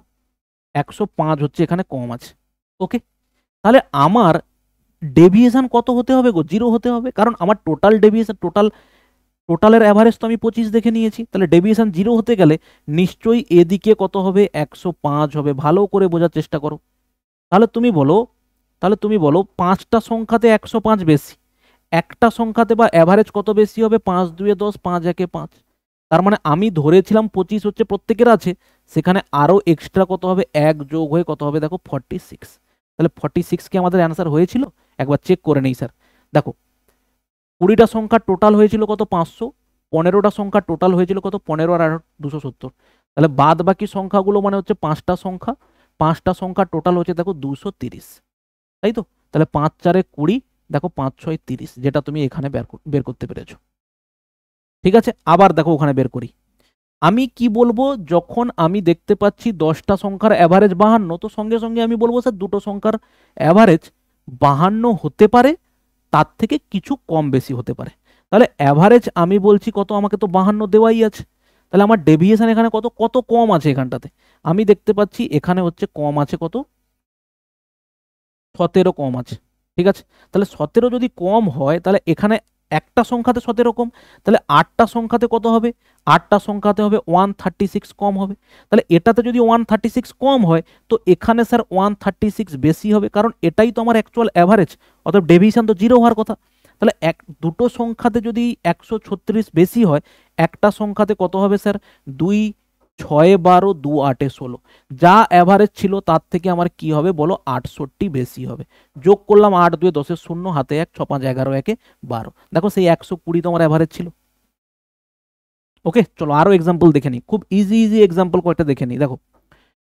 105 হচ্ছে এখানে কম আছে। ওকে, তাহলে আমার ডেভিয়েশন কত হতে হবে গো? 0 হতে হবে, কারণ আমার টোটাল ডেভিয়েশন, টোটালের অ্যাভারেজ তো আমি 25 দেখে নিয়েছি। তাহলে ডেভিয়েশন 0 হতে গেলে নিশ্চয়ই এদিকে কত হবে? 105 হবে। ভালো করে বোঝার চেষ্টা করো। তাহলে তুমি বলো, 5টা সংখ্যাতে 105 বেশি, একটা সংখ্যাতে বা অ্যাভারেজ কত বেশি হবে? 5 2 10, 5 1 5। তার মানে আমি ধরেছিলাম 25 হচ্ছে প্রত্যেকের আছে, সেখানে আরো এক্সট্রা কত হবে? 1 যোগ হয়ে কত হবে দেখো? 46। তাহলে 46 কি আমাদের অ্যান্সার হয়েছিল? একবার চেক করে নেই স্যার। দেখো 20টা সংখ্যা টোটাল হয়েছিল কত? 500। 15টা সংখ্যা টোটাল হয়েছিল কত? 15 আর 270। তাহলে বাদ বাকি সংখ্যাগুলো মানে হচ্ছে 5টা সংখ্যা, 5টা সংখ্যা টোটাল হচ্ছে দেখো 230, তাই তো? তাহলে 5 4 20, দেখো 5 6 30, যেটা তুমি এখানে বের করতে পেরেছো। ঠিক আছে, আবার দেখো ওখানে বের করি। আমি কি বলবো, যখন আমি দেখতে পাচ্ছি 10টা সংখ্যার অ্যাভারেজ 52, তো সঙ্গে সঙ্গে আমি বলবো স্যার দুটো সংখ্যার অ্যাভারেজ 52 হতে পারে, তার থেকে কিছু কম বেশি হতে পারে। তাহলে অ্যাভারেজ আমি বলছি কত? আমাকে তো 52 দেওয়াই আছে। তাহলে আমার ডেভিয়েশন এখানে কত কত কম আছে এখানটাতে? আমি দেখতে পাচ্ছি এখানে হচ্ছে কম আছে কত? 17 কম আছে, ঠিক আছে? তাহলে 17 যদি কম হয়, তাহলে এখানে একটা সংখ্যাতে 17 কম, তাহলে 8টা সংখ্যাতে কত হবে? 8টা সংখ্যাতে হবে 136 কম হবে। তাহলে এটাতে যদি 136 কম হয়, তো এখানে স্যার 136 বেশি হবে, কারণ এটাই তো আমার অ্যাকচুয়াল অ্যাভারেজ, অতএব ডেভিয়েশন তো 0 হওয়ার কথা। তাহলে দুটো সংখ্যাতে যদি 136 বেশি হয়, একটা সংখ্যাতে কত হবে স্যার? 2 6 12 2 8 16, যা অ্যাভারেজ ছিল তার থেকে আমার কি হবে বলো? 68 বেশি হবে। যোগ করলাম 8 2 10 শূন্য, হাতে 1, 6 5 11 1 12, দেখো সেই 120 তোমার অ্যাভারেজ ছিল। ওকে, চলো আরো এক্সাম্পল দেখে নিই, খুব ইজি ইজি এক্সাম্পল কয়েকটা দেখে নিই। দেখো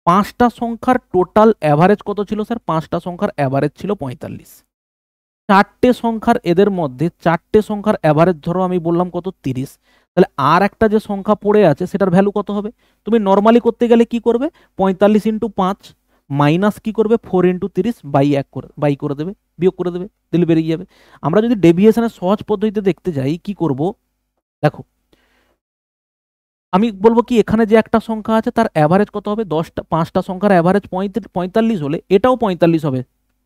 5টা সংখ্যার টোটাল অ্যাভারেজ কত ছিল স্যার? 5টা সংখ্যার অ্যাভারেজ ছিল 45। 4টে সংখ্যার, এদের মধ্যে 4টে সংখ্যার অ্যাভারেজ ধরো আমি বললাম কত? 30। তাহলে আর একটা যে সংখ্যা পড়ে আছে সেটার ভ্যালু কত হবে? তুমি নর্মালি করতে গেলে কি করবে? 45 ইন্টু 5 মাইনাস কি করবে? 4 ইন্টু 30 বাই করে দেবে, বিয়োগ করে দেবে, দিলে বেরিয়ে যাবে। আমরা যদি ডেভিয়েশনের সহজ পদ্ধতিতে দেখতে যাই কি করব, দেখো আমি বলবো কি, এখানে যে একটা সংখ্যা আছে তার অ্যাভারেজ কত হবে? 5টা সংখ্যার অ্যাভারেজ 45 হলে এটাও 45 হবে,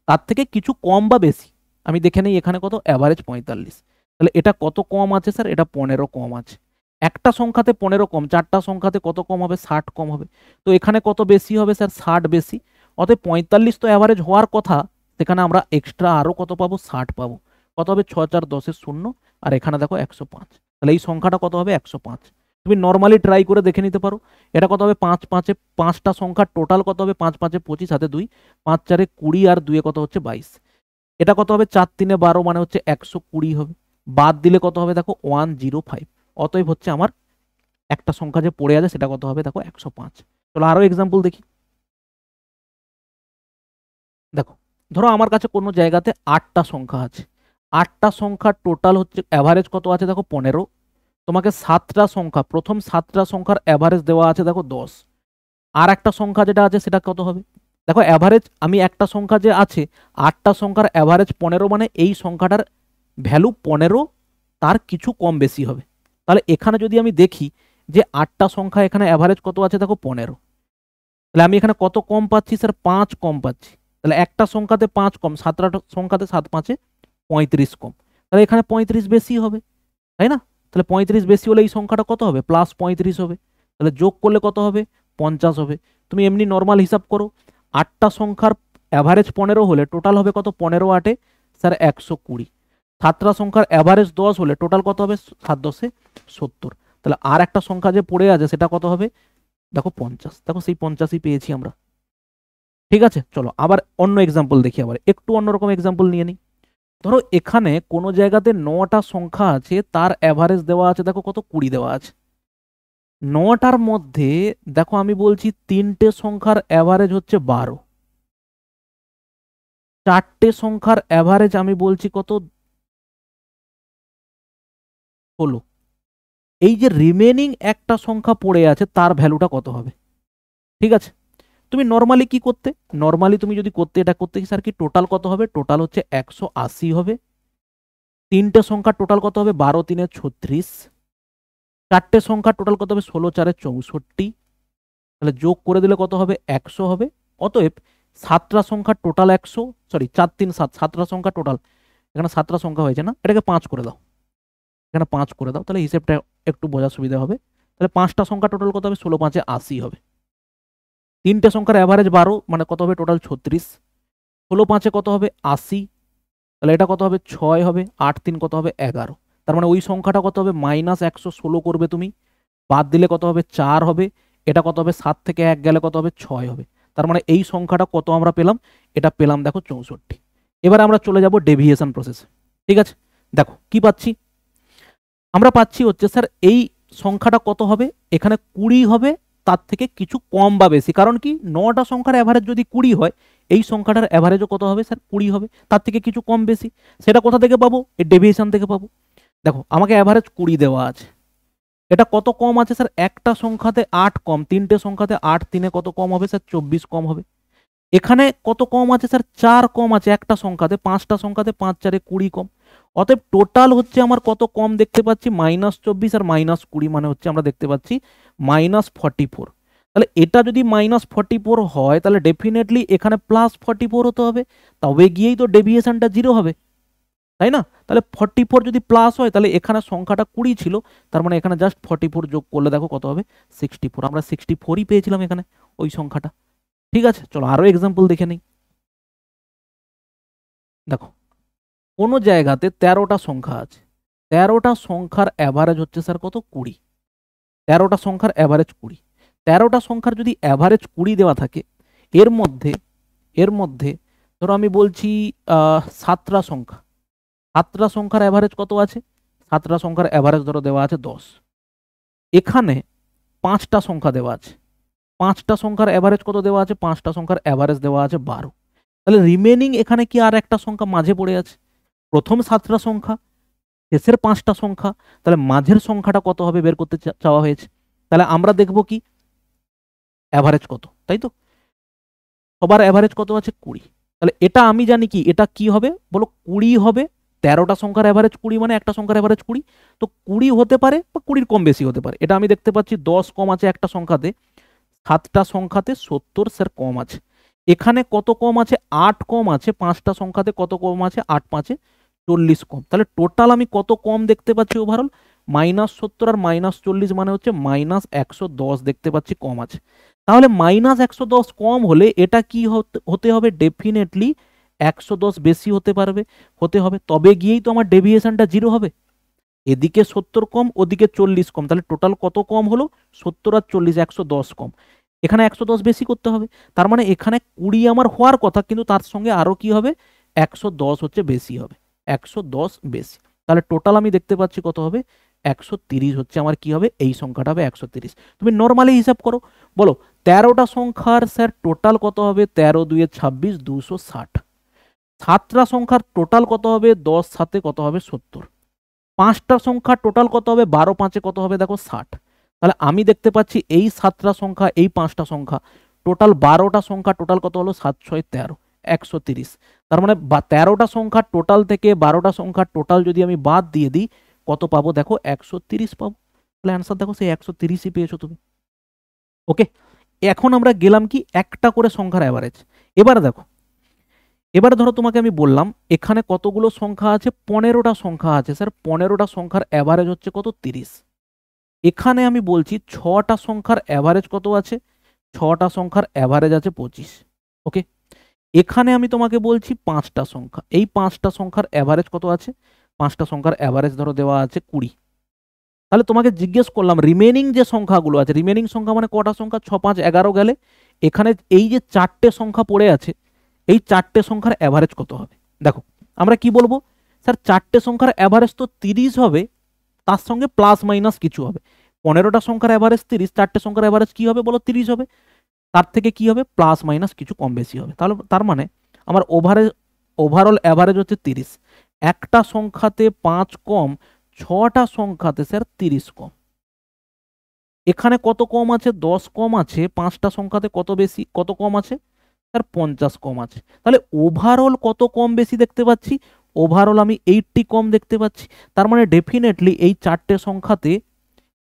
তার থেকে কিছু কম বা বেশি। আমি দেখে নেই এখানে কত? অ্যাভারেজ 45। তাহলে এটা কত কম আছে স্যার? এটা 15 কম আছে। একটা সংখ্যাতে 15 কম, 4টা সংখ্যাতে কত কম হবে? 60 কম হবে। তো এখানে কত বেশি হবে স্যার? 60 বেশি। অতএব 45 তো অ্যাভারেজ হওয়ার কথা, সেখানে আমরা এক্সট্রা আরো কত পাবো? 60 পাবো। কত হবে? 6 4 10 শূন্য, আর এখানে দেখো 105। তাহলে এই সংখ্যাটা কত হবে? 105। তুমি নর্মালি ট্রাই করে দেখে নিতে পারো। এটা কত হবে? 5 5 5টা সংখ্যার টোটাল কত হবে? 5 5 25, হাতে 2, 5 4 20, আর 2 কত হচ্ছে? 22। এটা কত হবে? 4 3 12, মানে হচ্ছে 120 হবে। বাদ দিলে কত হবে দেখো? 105। অতএব হচ্ছে আমার একটা সংখ্যা যে পড়ে আছে সেটা কত হবে দেখো? 105। চলো আরো এক্সাম্পল দেখি। দেখো ধরো আমার কাছে কোনো জায়গাতে 8টা সংখ্যা আছে, 8টা সংখ্যার টোটাল হচ্ছে অ্যাভারেজ কত আছে দেখো? 15। তোমাকে 7টা সংখ্যা, প্রথম 7টা সংখ্যার অ্যাভারেজ দেওয়া আছে দেখো 10। আর একটা সংখ্যা যেটা আছে সেটা কত হবে? দেখো অ্যাভারেজ, আমি একটা সংখ্যা যে আছে 8টা সংখ্যার অ্যাভারেজ 15, মানে এই সংখ্যাটার ভ্যালু 15, তার কিছু কম বেশি হবে। তাহলে এখানে যদি আমি দেখি যে 8টা সংখ্যা এখানে অ্যাভারেজ কত আছে দেখো? 15। তাহলে আমি এখানে কত কম পাচ্ছি স্যার? 5 কম পাচ্ছি। তাহলে একটা সংখ্যাতে 5 কম, 7টা সংখ্যাতে 7 5 35 কম, তাহলে এখানে 35 বেশি হবে, তাই না? তাহলে 35 বেশি হলে এই সংখ্যাটা কত হবে? +35 হবে। তাহলে যোগ করলে কত হবে? 50 হবে। তুমি এমনি নর্মাল হিসাব করো, 8টা সংখ্যার অ্যাভারেজ 15 হলে টোটাল হবে কত? 15 8 স্যার 120। 7টা সংখ্যার অ্যাভারেজ 10 হলে টোটাল কত হবে? 7 10 70। তাহলে আর একটা সংখ্যা যে পড়ে আছে সেটা কত হবে? দেখো 50। দেখো সেই 50ই পেয়েছি আমরা। ঠিক আছে, চলো আবার অন্য এক্সাম্পল দেখি, আবার একটু অন্যরকম এক্সাম্পল নিয়ে নিই। ধরো এখানে কোনো জায়গাতে 9টা সংখ্যা আছে, তার অ্যাভারেজ দেওয়া আছে দেখো কত? 20 দেওয়া আছে। 9টার মধ্যে দেখো আমি বলছি 3টে সংখ্যার অ্যাভারেজ হচ্ছে 12, 4টে সংখ্যার অ্যাভারেজ আমি বলছি কত? 16। এই যে রিমেনিং একটা সংখ্যা পড়ে আছে তার ভ্যালুটা কত হবে? ঠিক আছে, তুমি নর্মালি কি করতে? নর্মালি তুমি যদি করতে, এটা করতে কি স্যার কি টোটাল কত হবে? টোটাল হচ্ছে 180 হবে। 3টে সংখ্যা টোটাল কত হবে? 12 3 36। 4টে সংখ্যা টোটাল কত হবে? 16 4 64। তাহলে যোগ করে দিলে কত হবে? 100 হবে। অতএব 7টা সংখ্যা টোটাল 100, সরি 4 3 7, 7টা সংখ্যা টোটাল, এখানে 7টা সংখ্যা হয়েছে না, এটাকে 5 করে দাও, এখানে 5 করে দাও, তাহলে হিসেবটা একটু বোঝার সুবিধা হবে। তাহলে 5টা সংখ্যা টোটাল কত হবে? 16 5 80 হবে। 3টে সংখ্যার অ্যাভারেজ 12, মানে কত হবে? টোটাল 36। 16 5 কত হবে? 80। তাহলে এটা কত হবে? 6 হবে। 8 3 কত হবে? 11। তার মানে ওই সংখ্যাটা কত হবে? -116 করবে তুমি, বাদ দিলে কত হবে? 4 হবে। এটা কত হবে? 7 থেকে 1 গেলে কত হবে? 6 হবে। তার মানে এই সংখ্যাটা কত আমরা পেলাম? এটা পেলাম দেখো 64। এবার আমরা চলে যাব ডেভিয়েশন প্রসেসে। ঠিক আছে, দেখো কি পাচ্ছি আমরা? পাচ্ছি হচ্ছে স্যার এই সংখ্যাটা কত হবে? এখানে 20 হবে, তার থেকে কিছু কম বা বেশি। কারণ কি? 9টা সংখ্যার অ্যাভারেজ যদি 20 হয়, এই সংখ্যাটার অ্যাভারেজও কত হবে স্যার? 20 হবে, তার থেকে কিছু কম বেশি। সেটা কোথা থেকে পাবো? এই ডেভিয়েশন থেকে পাবো। দেখো আমাকে অ্যাভারেজ 20 দেওয়া আছে, এটা কত কম আছে স্যার? একটা সংখ্যাতে 8 কম, 3টে সংখ্যাতে 8 3 কত কম হবে স্যার? 24 কম হবে। এখানে কত কম আছে স্যার? 4 কম আছে একটা সংখ্যাতে, 5টা সংখ্যাতে 5 4 20 কম। অতএব টোটাল হচ্ছে আমার কত কম দেখতে পাচ্ছি? -24 আর -20, মানে হচ্ছে আমরা দেখতে পাচ্ছি -44। তাহলে এটা যদি -44 হয়, তাহলে ডেফিনেটলি এখানে +44 হতে হবে, তবে গিয়েই তো ডেভিয়েশনটা 0 হবে, তাই না? তাহলে 44 যদি প্লাস হয়, তাহলে এখানে সংখ্যাটা 20 ছিল, তার মানে এখানে জাস্ট 44 যোগ করলে দেখো কত হবে? 64। আমরা 64ই পেয়েছিলাম এখানে ওই সংখ্যাটা। ঠিক আছে, চলো আরো এক্সাম্পল দেখে নিই। দেখো কোনো জায়গাতে 13টা সংখ্যা আছে, 13টা সংখ্যার অ্যাভারেজ হচ্ছে স্যার কত? 20। 13টা সংখ্যার অ্যাভারেজ 20। 13টা সংখ্যার যদি অ্যাভারেজ 20 দেওয়া থাকে, এর মধ্যে ধরো আমি বলছি 7টা সংখ্যা, 7টা সংখ্যার অ্যাভারেজ কত আছে? 7টা সংখ্যার অ্যাভারেজ ধরো দেওয়া আছে 10। এখানে 5টা সংখ্যা দেওয়া আছে, 5টা সংখ্যার অ্যাভারেজ কত দেওয়া আছে? 5টা সংখ্যার অ্যাভারেজ দেওয়া আছে 12। তাহলে রিমেনিং এখানে কি আর একটা সংখ্যা মাঝে পড়ে আছে? প্রথম 7টা সংখ্যা, শেষের 5টা সংখ্যা, তাহলে মাঝের সংখ্যাটা কত হবে বের করতে চাওয়া হয়েছে। তাহলে আমরা দেখব কি অ্যাভারেজ কত, তাই তো? সবার অ্যাভারেজ কত আছে? 20। তাহলে এটা আমি জানি কি, এটা কি হবে বলো? 20 হবে। 13টা সংখ্যার অ্যাভারেজ 20, মানে একটা সংখ্যার অ্যাভারেজ 20, তো 20 হতে পারে বা 20 কম বেশি হতে পারে। এটা আমি দেখতে পাচ্ছি 10 কম আছে একটা সংখ্যাতে, 7টা সংখ্যাতে 70 স্যার কম আছে। এখানে কত কম আছে? 8 কম আছে 5টা সংখ্যাতে, কত কম আছে? 8 5 40 কম। তাহলে টোটাল আমি কত কম দেখতে পাচ্ছি? ওভারঅল -70 আর -40 মানে হচ্ছে -110 দেখতে পাচ্ছি কম আছে। তাহলে -110 কম হলে এটা কি হতে হবে? ডেফিনেটলি 110 বেশি হতে হবে, তবে গিয়েই তো আমার ডেভিয়েশনটা 0 হবে। এদিকে 70 কম, ওদিকে 40 কম, তাহলে টোটাল কত কম হলো? 70 আর 40 110 কম। এখানে 110 বেশি করতে হবে, তার মানে এখানে 20 আমার হওয়ার কথা, কিন্তু তার সঙ্গে আরো কি হবে? 110 হচ্ছে বেশি হবে, 110 বেশি। তাহলে টোটাল আমি দেখতে পাচ্ছি কত হবে? 130 হচ্ছে আমার কি হবে? এই সংখ্যাটা হবে 130। তুমি নর্মালি হিসাব করো, বলো 13টা সংখ্যার স্যার টোটাল কত হবে? 13 2 26 260। 7টা সংখ্যার টোটাল কত হবে? 10 7 কত হবে? 70। 5টা সংখ্যা টোটাল কত হবে? 12 5 কত হবে? দেখো 60। তাহলে আমি দেখতে পাচ্ছি এই 7টা সংখ্যা, এই 5টা সংখ্যা, টোটাল 12টা সংখ্যা, টোটাল কত হলো? 7 6 13, 130। তার মানে 13টা সংখ্যা টোটাল থেকে 12টা সংখ্যা টোটাল যদি আমি বাদ দিয়ে দিই, কত পাবো? দেখো 130 পাবো। তাহলে অ্যান্সার দেখো সেই 130ই পেয়েছো তুমি। ওকে, এখন আমরা গেলাম কি একটা করে সংখ্যার অ্যাভারেজ। এবার দেখো, এবারে ধরো তোমাকে আমি বললাম এখানে কতগুলো সংখ্যা আছে? 15টা সংখ্যা আছে স্যার, 15টা সংখ্যার অ্যাভারেজ হচ্ছে কত? 30। এখানে আমি বলছি 6টা সংখ্যার অ্যাভারেজ কত আছে? 6টা সংখ্যার অ্যাভারেজ আছে 25। ওকে, এখানে আমি তোমাকে বলছি 5টা সংখ্যা, এই 5টা সংখ্যার অ্যাভারেজ কত আছে? 5টা সংখ্যার অ্যাভারেজ ধরো দেওয়া আছে 20। তাহলে তোমাকে জিজ্ঞেস করলাম রিমেনিং যে সংখ্যাগুলো আছে, রিমেনিং সংখ্যা মানে কটা সংখ্যা? 6 5 11 গেলে এখানে এই যে 4টে সংখ্যা পড়ে আছে, এই 4টে সংখ্যার অ্যাভারেজ কত হবে? দেখো আমরা কি বলবো, স্যার 4টে সংখ্যার অ্যাভারেজ তো 30 হবে, তার সঙ্গে প্লাস মাইনাস কিছু হবে। 15টা সংখ্যার অ্যাভারেজ 30, 4টে সংখ্যার অ্যাভারেজ কি হবে বলো? 30 হবে। তার থেকে কি হবে? প্লাস মাইনাস কিছু কম বেশি হবে। তাহলে তার মানে আমার ওভারঅল অ্যাভারেজ হচ্ছে 30। একটা সংখ্যাতে 5 কম, 6টা সংখ্যাতে স্যার 30 কম। এখানে কত কম আছে? 10 কম আছে। 5টা সংখ্যাতে কত বেশি, কত কম আছে? স্যার 50 কম আছে। তাহলে ওভারঅল কত কম বেশি দেখতে পাচ্ছি? ওভারঅল আমি 80 কম দেখতে পাচ্ছি। তার মানে ডেফিনেটলি এই 4টে সংখ্যাতে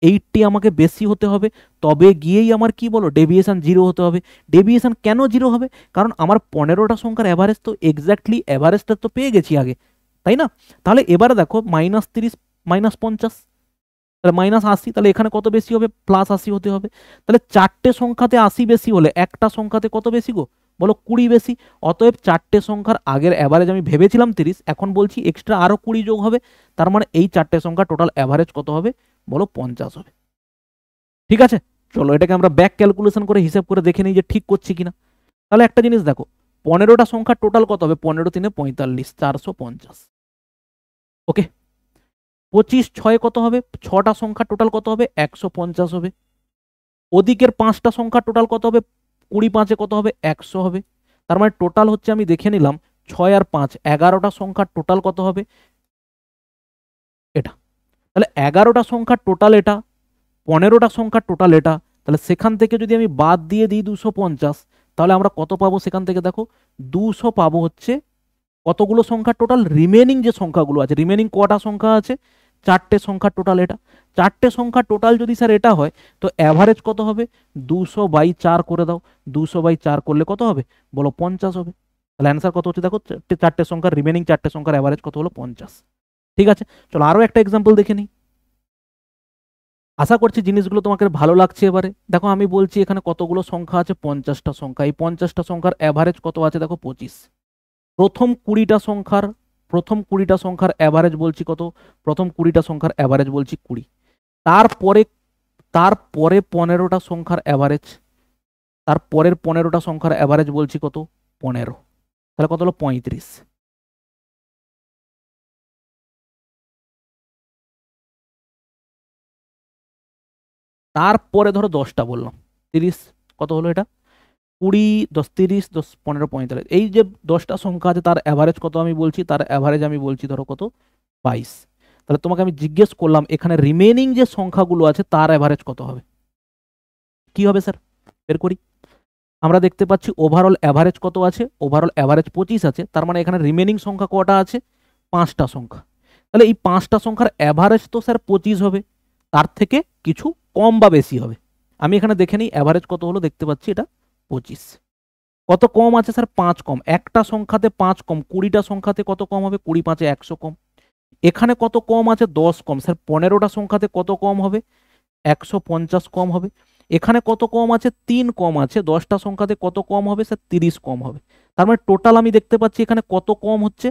80 আমাকে বেশি হতে হবে, তবে গিয়েই আমার কি বলো ডেভিয়েশন 0 হতে হবে। ডেভিয়েশন কেন 0 হবে? কারণ আমার 15টা সংখ্যার অ্যাভারেজ তো এক্স্যাক্টলি অ্যাভারেজটা তো পেয়ে গেছি আগে, তাই না? তাহলে এবারে দেখো -30 -50, তাহলে -80, তাহলে এখানে কত বেশি হবে? +80 হতে হবে। তাহলে 4টে সংখ্যাতে 80 বেশি হলে একটা সংখ্যাতে কত বেশি গো? বলো 20 বেশি। অতএব 4টে সংখ্যার আগের অ্যাভারেজ আমি ভেবেছিলাম 30, এখন বলছি এক্সট্রা আরো 20 যোগ হবে। তার মানে এই 4টে সংখ্যার টোটাল অ্যাভারেজ কত হবে বলো? 50 হবে। ঠিক আছে, চলো এটাকে আমরা ব্যাক ক্যালকুলেশন করে হিসাব করে দেখে নিই যে ঠিক করছি কিনা। তাহলে একটা জিনিস দেখো, 15টা সংখ্যার টোটাল কত হবে? 15 3 45, 450। ওকে, 25 6 কত হবে? 6টা সংখ্যা টোটাল কত হবে? 150 হবে। ওদিকের 5টা সংখ্যা টোটাল কত হবে? 20 5 কত হবে? 100 হবে। তার মানে টোটাল হচ্ছে, আমি দেখে নিলাম, 6 আর 5 11টা সংখ্যার টোটাল কত হবে? এটা। তাহলে 11টা সংখ্যার টোটাল এটা, 15টা সংখ্যার টোটাল এটা। তাহলে সেখান থেকে যদি আমি বাদ দিয়ে দিই 250, তাহলে আমরা কত পাবো সেখান থেকে? দেখো 200 পাবো হচ্ছে কতগুলো সংখ্যার টোটাল? রিমেনিং যে সংখ্যাগুলো আছে। রিমেনিং কটা সংখ্যা আছে? 4টে সংখ্যার টোটাল এটা। 4টে সংখ্যার টোটাল যদি স্যার এটা হয়, তো অ্যাভারেজ কত হবে? 200/4 করে দাও। 200/4 করলে কত হবে বলো? 50 হবে। তাহলে অ্যান্সার কত হচ্ছে দেখো, 4টে সংখ্যার রিমেনিং 4টে সংখ্যার অ্যাভারেজ কত হলো? 50। ঠিক আছে, চলো আরো একটা এক্সাম্পল দেখে নিই। আশা করছি জিনিসগুলো তোমাকে ভালো লাগছে। এবারে দেখো আমি বলছি এখানে কতগুলো সংখ্যা আছে? 50টা সংখ্যা। এই 50টা সংখ্যার অ্যাভারেজ কত আছে দেখো? 25। প্রথম 20টা সংখ্যার অ্যাভারেজ বলছি কত? প্রথম 20টা সংখ্যার অ্যাভারেজ বলছি 20। তারপরে 15টা সংখ্যার অ্যাভারেজ, তারপরের 15টা সংখ্যার অ্যাভারেজ বলছি কত? 15। তাহলে কত হলো? 35। তারপরে ধরো 10টা বললাম, 30। কত হলো এটা? 20 10 30 10 15 45। এই যে 10টা সংখ্যা আছে তার অ্যাভারেজ কত আমি বলছি? তার অ্যাভারেজ আমি বলছি ধরো কত? 22। তাহলে তোমাকে আমি জিজ্ঞেস করলাম এখানে রিমেনিং যে সংখ্যাগুলো আছে তার অ্যাভারেজ কত হবে? কি হবে স্যার? বের করি। আমরা দেখতে পাচ্ছি ওভারঅল অ্যাভারেজ কত আছে? ওভারঅল অ্যাভারেজ 25 আছে। তার মানে এখানে রিমেনিং সংখ্যা কটা আছে? 5টা সংখ্যা। তাহলে এই 5টা সংখ্যার অ্যাভারেজ তো স্যার 25 হবে, তার থেকে কিছু কম বা বেশি হবে। আমি এখানে দেখে নিই অ্যাভারেজ কত হলো। দেখতে পাচ্ছি এটা 25। কত কম আছে স্যার? 5 কম। একটা সংখ্যাতে 5 কম, 20টা সংখ্যাতে কত কম হবে? 20 5 100 কম। এখানে কত কম আছে? 10 কম। স্যার 15টা সংখ্যাতে কত কম হবে? 150 কম হবে। এখানে কত কম আছে? 3 কম আছে। 10টা সংখ্যাতে কত কম হবে? স্যার 30 কম হবে। তার মানে টোটাল আমি দেখতে পাচ্ছি এখানে কত কম হচ্ছে?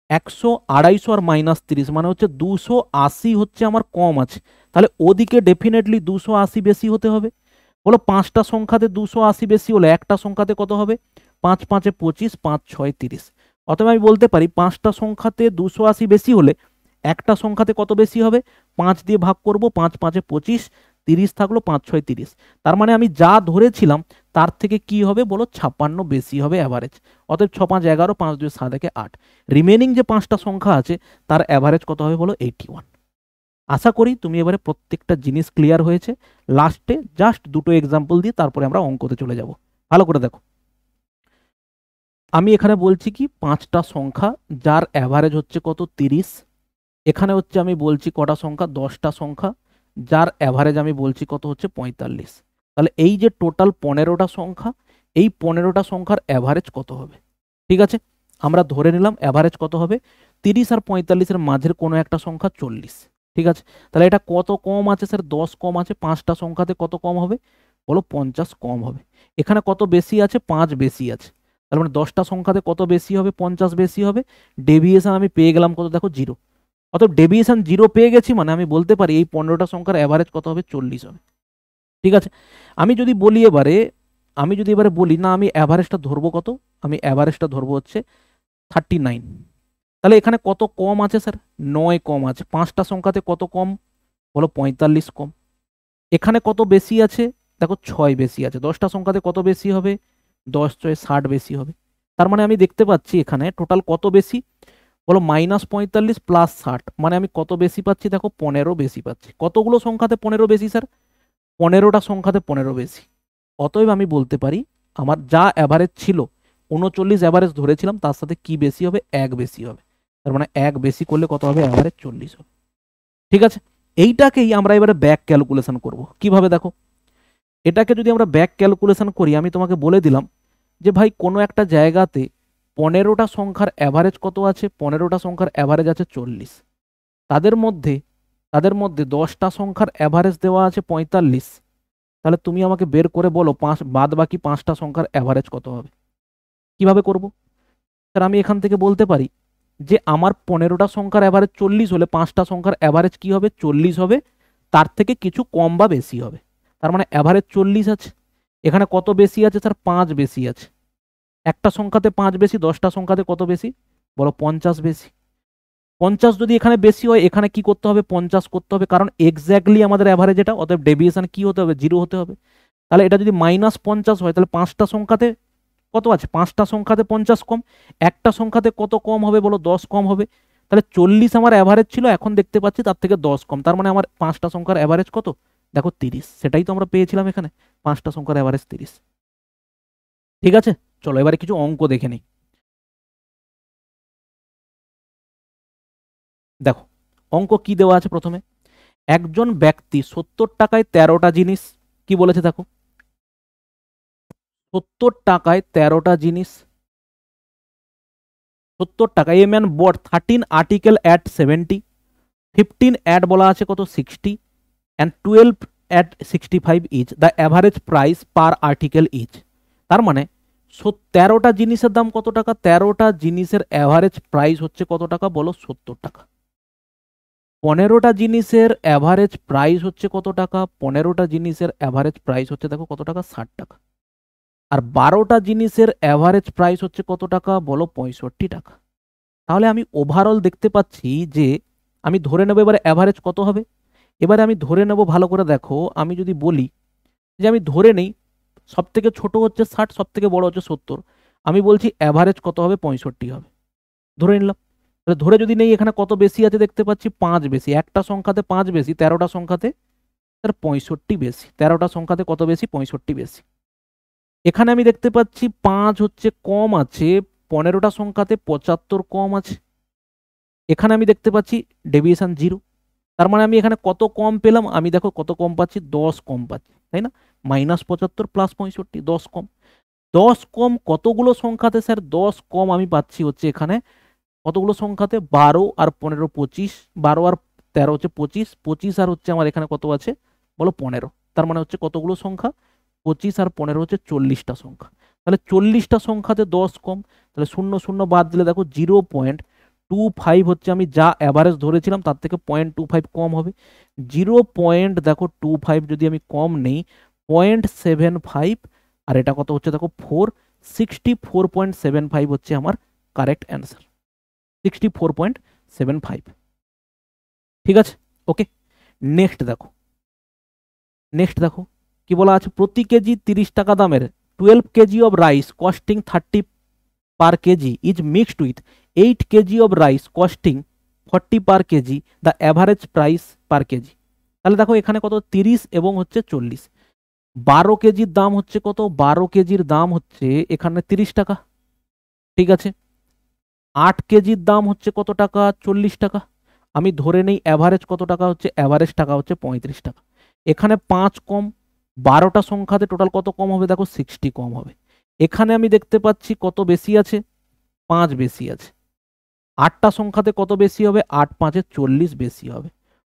100 250 আর -30 মানে হচ্ছে 280 হচ্ছে আমার কম আছে। তাহলে ওদিকে ডেফিনেটলি 280 বেশি হতে হবে। বলো 5টা সংখ্যাতে 280 বেশি হলে একটা সংখ্যাতে কত হবে? 5 5 25, 5 6 30। অতএব আমি বলতে পারি 5টা সংখ্যাতে 280 বেশি হলে একটা সংখ্যাতে কত বেশি হবে? 5 দিয়ে ভাগ করব, 5 5 25, 30 থাকলো, 5 6 30। তার মানে আমি যা ধরেছিলাম তার থেকে কি হবে বলো? 56 বেশি হবে অ্যাভারেজ। অতএব 6 5 11, 5 2 7 1 8। রিমেনিং যে 5টা সংখ্যা আছে তার অ্যাভারেজ কত হবে বলো? 81। আশা করি তুমি এবারে প্রত্যেকটা জিনিস ক্লিয়ার হয়েছে। লাস্টে জাস্ট দুটো এক্সাম্পল দিয়ে তারপরে আমরা অঙ্কতে চলে যাব। ভালো করে দেখো, আমি এখানে বলছি কি 5টা সংখ্যা যার অ্যাভারেজ হচ্ছে কত? 30। এখানে হচ্ছে আমি বলছি কটা সংখ্যা? 10টা সংখ্যা যার অ্যাভারেজ আমি বলছি কত হচ্ছে? 45। তাহলে এই যে টোটাল 15টা সংখ্যা, এই 15টা সংখ্যার অ্যাভারেজ কত হবে? ঠিক আছে, আমরা ধরে নিলাম অ্যাভারেজ কত হবে? 30 আর 45-এর মাঝের কোনো একটা সংখ্যা 40। ঠিক আছে, তাহলে এটা কত কম আছে স্যার? 10 কম আছে। 5টা সংখ্যাতে কত কম হবে? বলো 50 কম হবে। এখানে কত বেশি আছে? 5 বেশি আছে। তার মানে 10টা সংখ্যাতে কত বেশি হবে? 50 বেশি হবে। ডেভিয়েশন আমি পেয়ে গেলাম কত? দেখো 0। অতএব ডেভিয়েশন 0 পেয়ে গেছি, মানে আমি বলতে পারি এই 15টা সংখ্যার অ্যাভারেজ কত হবে? 40 হবে। ঠিক আছে, আমি যদি বলি এবারে বলি না, আমি অ্যাভারেজটা ধরবো কত? আমি অ্যাভারেজটা ধরবো হচ্ছে 39। তাহলে এখানে কত কম আছে স্যার? 9 কম আছে। 5টা সংখ্যাতে কত কম? বলো 45 কম। এখানে কত বেশি আছে? দেখো 6 বেশি আছে। 10টা সংখ্যাতে কত বেশি হবে? 10 ছয় 60 বেশি হবে। তার মানে আমি দেখতে পাচ্ছি এখানে টোটাল কত বেশি? বলো -45 প্লাস 60, মানে আমি কত বেশি পাচ্ছি? দেখো 15 বেশি পাচ্ছি। কতগুলো সংখ্যাতে 15 বেশি স্যার? 15টা সংখ্যাতে 15 বেশি। অতএব আমি বলতে পারি আমার যা অ্যাভারেজ ছিল 39 অ্যাভারেজ ধরেছিলাম, তার সাথে কি বেশি হবে? 1 বেশি হবে। তার মানে 1 বেশি করলে কত হবে? অ্যাভারেজ 40 হবে। ঠিক আছে, এইটাকেই আমরা এবারে ব্যাক ক্যালকুলেশন করব। কিভাবে? দেখো, এটাকে যদি আমরা ব্যাক ক্যালকুলেশন করি, আমি তোমাকে বলে দিলাম যে ভাই কোনো একটা জায়গাতে 15টা সংখ্যার অ্যাভারেজ কত আছে? 15টা সংখ্যার অ্যাভারেজ আছে 40। তাদের মধ্যে 10টা সংখ্যার অ্যাভারেজ দেওয়া আছে 45। তাহলে তুমি আমাকে বের করে বলো বাদ বাকি 5টা সংখ্যার অ্যাভারেজ কত হবে? কিভাবে করব? স্যার আমি এখান থেকে বলতে পারি যে আমার 15টা সংখ্যার অ্যাভারেজ 40 হলে 5টা সংখ্যার অ্যাভারেজ কি হবে? 40 হবে, তার থেকে কিছু কম বা বেশি হবে। তার মানে অ্যাভারেজ 40 আছে। এখানে কত বেশি আছে স্যার? 5 বেশি আছে। একটা সংখ্যাতে 5 বেশি, 10টা সংখ্যাতে কত বেশি? বলো 50 বেশি। 50 যদি এখানে বেশি হয়, এখানে কি করতে হবে? 50 করতে হবে, কারণ এক্স্যাক্টলি আমাদের অ্যাভারেজ এটা। অতএব ডেভিয়েশন কি হতে হবে? 0 হতে হবে। তাহলে এটা যদি -50 হয়, তাহলে 5টা সংখ্যাতে কত আছে? 5টা সংখ্যাতে 50 কম। একটা সংখ্যাতে কত কম হবে? বলো 10 কম হবে। তাহলে 40 আমার অ্যাভারেজ ছিল, এখন দেখতে পাচ্ছি তার থেকে 10 কম। তার মানে আমার 5টা সংখ্যার অ্যাভারেজ কত? দেখো 30। সেটাই তো আমরা পেয়েছিলাম এখানে, 5টা সংখ্যার অ্যাভারেজ 30। ঠিক আছে, চলো এবারে কিছু অঙ্ক দেখে নিই। দেখো অঙ্ক কি দেওয়া আছে প্রথমে। একজন ব্যক্তি 70 টাকায় 13টা জিনিস, কি বলেছে দেখো, 70 টাকায় 13টা জিনিস। 70 টাকা। A man bought 13 article at 70। 15 at বলা আছে কত? 60 and 12 at 65 each. The average price per article each. তার মানে 13টা জিনিসের দাম কত টাকা? 13টা জিনিসের অ্যাভারেজ প্রাইস হচ্ছে কত টাকা? বলো 70 টাকা। 15টা জিনিসের অ্যাভারেজ প্রাইস হচ্ছে কত টাকা? 15টা জিনিসের অ্যাভারেজ প্রাইস হচ্ছে দেখো কত টাকা? 60 টাকা। আর 12টা জিনিসের অ্যাভারেজ প্রাইস হচ্ছে কত টাকা? বলো 65 টাকা। তাহলে আমি ওভারঅল দেখতে পাচ্ছি যে আমি ধরে নেবো এবারে অ্যাভারেজ কত হবে। এবারে আমি ধরে নেব, ভালো করে দেখো, আমি যদি বলি যে আমি ধরে নেই সব থেকে ছোট হচ্ছে 60, সব থেকে বড় হচ্ছে 70, আমি বলছি অ্যাভারেজ কত হবে? 65 হবে। ধরে নিলাম। তাহলে ধরে যদি নেই, এখানে কত বেশি আছে দেখতে পাচ্ছি? 5 বেশি। একটা সংখ্যাতে 5 বেশি, 13টা সংখ্যাতে তার 65 বেশি। 13টা সংখ্যাতে কত বেশি? 65 বেশি। এখানে আমি দেখতে পাচ্ছি 5 হচ্ছে কম আছে, 15টা সংখ্যাতে 75 কম আছে। এখানে আমি দেখতে পাচ্ছি ডেভিয়েশন 0। তার মানে আমি এখানে কত কম পেলাম? আমি দেখো কত কম পাচ্ছি? 10 কম পাচ্ছি, তাই না? -75 প্লাস 65, 10 কম। 10 কম কতগুলো সংখ্যাতে স্যার? 10 কম আমি পাচ্ছি হচ্ছে এখানে কতগুলো সংখ্যাতে? 12 আর 15 25। 12 আর 13 হচ্ছে 25। 25 আর হচ্ছে আমার এখানে কত আছে? বলো 15। তার মানে হচ্ছে কতগুলো সংখ্যা? 25 আর 15 হচ্ছে 40টা সংখ্যা। তাহলে 40টা সংখ্যাতে 10 কম। তাহলে 0 0 বাদ দিলে দেখো 0.25 হচ্ছে আমি যা অ্যাভারেজ ধরেছিলাম তার থেকে 0.25 কম হবে। 0.25 যদি আমি কম নেই, 0.75, আর এটা কত হচ্ছে দেখো 4, 64.75 হচ্ছে আমার কারেক্ট অ্যান্সার। 64.75। ঠিক আছে, ওকে। নেক্সট দেখো, কি বলা আছে? প্রতি কেজি 30 টাকা দামের 12 KG of rice costing 30 per KG is mixed with 8 KG of rice costing 40 per KG. The average price per KG. তাহলে দেখো এখানে কত? 30 এবং হচ্ছে 40। 12 কেজির দাম হচ্ছে কত? 12 কেজির দাম হচ্ছে এখানে 30 টাকা। ঠিক আছে, 8 কেজির দাম হচ্ছে কত টাকা? 40 টাকা। আমি ধরে নেই অ্যাভারেজ কত টাকা হচ্ছে? অ্যাভারেজ টাকা হচ্ছে 35 টাকা। এখানে 5 কম। 12টা সংখ্যাতে টোটাল কত কম হবে? দেখো 60 কম হবে। এখানে আমি দেখতে পাচ্ছি কত বেশি আছে? 5 বেশি আছে। 8টা সংখ্যাতে কত বেশি হবে? 8 5 40 বেশি হবে।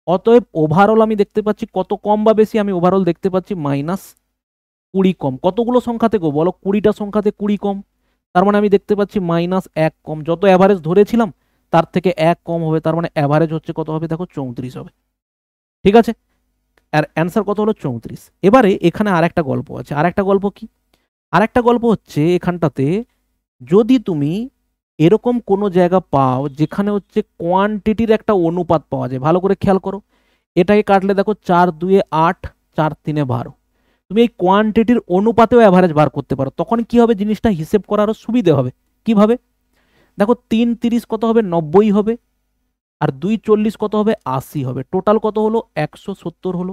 অতএব ওভারঅল আমি দেখতে পাচ্ছি কত কম বা বেশি? আমি ওভারঅল দেখতে পাচ্ছি 20 কম, কতগুলো সংখ্যাতে গো বলো, 20টা সংখ্যাতে 20 কম, তার মানে আমি দেখতে পাচ্ছি -1 কম, যত অ্যাভারেজ ধরেছিলাম তার থেকে 1 কম হবে, তার মানে অ্যাভারেজ হচ্ছে কত হবে দেখো 34 হবে। ঠিক আছে, আর অ্যান্সার কত হলো 34। এবারে এখানে আরেকটা গল্প আছে, আরেকটা গল্প কি, আরেকটা গল্প হচ্ছে এখানটাতে, যদি তুমি এরকম কোনো জায়গা পাও যেখানে হচ্ছে কোয়ান্টিটির একটা অনুপাত পাওয়া যায়, ভালো করে খেয়াল করো, এটাকে কাটলে দেখো 4 2 8, 4 3 12, তুমি এই কোয়ান্টিটির অনুপাতেও অ্যাভারেজ বার করতে পারো, তখন কি হবে জিনিসটা হিসেব করারও সুবিধে হবে। কিভাবে, দেখো 3 30 কত হবে 90 হবে, আর 2 40 কত হবে 80 হবে, টোটাল কত হলো 170 হলো।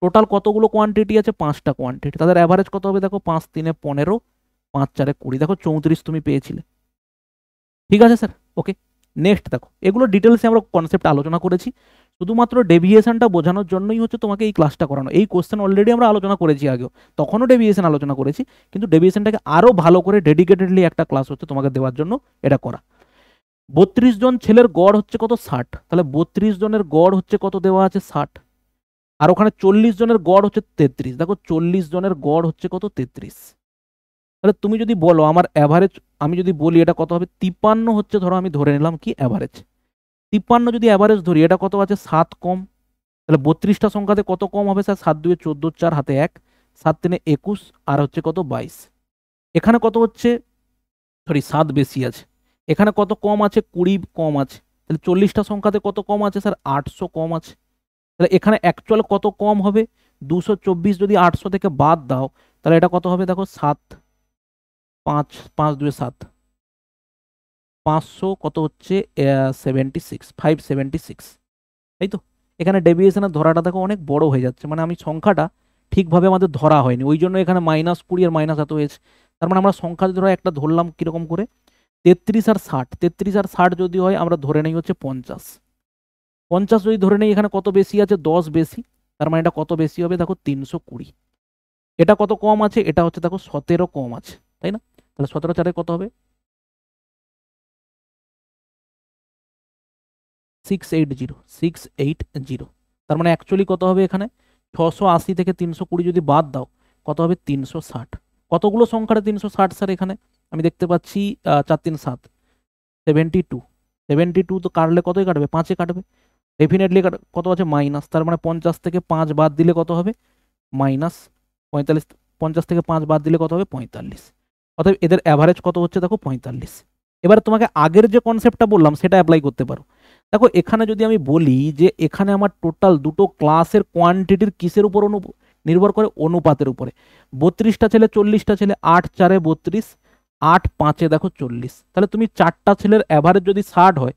টোটাল কতগুলো কোয়ান্টিটি আছে, 5টা কোয়ান্টিটি, তাদের অ্যাভারেজ কত হবে দেখো 5 3 15, 5 4 20, দেখো 34 তুমি পেয়েছিলে। ঠিক আছে স্যার, ওকে। নেক্সট দেখো, এগুলো ডিটেলসে আমরা কনসেপ্ট আলোচনা করেছি, শুধুমাত্র ডেভিয়েশনটা বোঝানোর জন্যই হচ্ছে তোমাকে এই ক্লাসটা করানো। এই কোশ্চেন অলরেডি আমরা আলোচনা করেছি আগেও, তখনও ডেভিয়েশন আলোচনা করেছি, কিন্তু ডেভিয়েশনটাকে আরো ভালো করে ডেডিকেটেডলি একটা ক্লাস হচ্ছে তোমাকে দেওয়ার জন্য এটা করা। 32 জন ছেলের গড় হচ্ছে কত 60, তাহলে 32 জনের গড় হচ্ছে কত দেওয়া আছে 60, আর ওখানে 40 জনের গড় হচ্ছে 33, দেখো 40 জনের গড় হচ্ছে কত 33, তাহলে তুমি যদি বলো আমার অ্যাভারেজ, আমি যদি বলি এটা কত হবে 53 হচ্ছে, ধরো আমি ধরে নিলাম কি অ্যাভারেজ 53, যদি অ্যাভারেজ ধরি এটা কত আছে 7 কম, তাহলে 32টা সংখ্যাতে কত কম হবে স্যার, 7 2 14, 4 হাতে 1, 7 3 21, আর হচ্ছে কত 22, এখানে কত হচ্ছে, সরি 7 বেশি আছে, এখানে কত কম আছে 20 কম আছে, তাহলে 40টা সংখ্যাতে কত কম আছে স্যার 800 কম আছে, তাহলে এখানে অ্যাকচুয়াল কত কম হবে 224, যদি 800 থেকে বাদ দাও তাহলে এটা কত হবে দেখো 7 5 5 2 7, 500 কত হচ্ছে 76, 576, তাই তো। এখানে ডেভিয়েশনের ধরাটা দেখো অনেক বড় হয়ে যাচ্ছে, মানে আমি সংখ্যাটা ঠিকভাবে আমাদের ধরা হয়নি, ওই জন্য এখানে -20 আর মাইনাস এত হয়েছে। তার মানে আমরা সংখ্যা ধরো একটা ধরলাম কিরকম করে, 33 আর 60, 33 আর 60 যদি হয় আমরা ধরে নেই হচ্ছে 50, 50 যদি ধরে নেই, এখানে কত বেশি আছে 10 বেশি, তার মানে এটা কত বেশি হবে দেখো 320, এটা কত কম আছে, এটা হচ্ছে দেখো 17 কম আছে, তাই না। তাহলে 17 4 কত হবে 680, 680, তার মানে অ্যাকচুয়ালি কত হবে এখানে 680 থেকে 320 যদি বাদ দাও কত হবে 360, কতগুলো সংখ্যাটা 360 স্যার, এখানে আমি দেখতে পাচ্ছি 4 3 7, 72, 72 তো কাটলে কতই কাটবে 5-এ কাটবে, ডেফিনেটলি কত আছে মাইনাস, তার মানে 50 থেকে 5 বাদ দিলে কত হবে -45, 50 থেকে 5 বাদ দিলে কত হবে 45, অতএব এদের অ্যাভারেজ কত হচ্ছে দেখো 45। এবার তোমাকে আগের যে কনসেপ্টটা বললাম সেটা অ্যাপ্লাই করতে পারো। দেখো এখানে যদি আমি বলি যে এখানে আমার টোটাল দুটো ক্লাসের কোয়ান্টিটির কিসের উপর নির্ভর করে, অনুপাতের উপরে, 32টা ছেলে 40টা ছেলে, 8 4 32, 8 5 দেখো 40, তাহলে তুমি 4টা ছেলের অ্যাভারেজ যদি 60 হয়,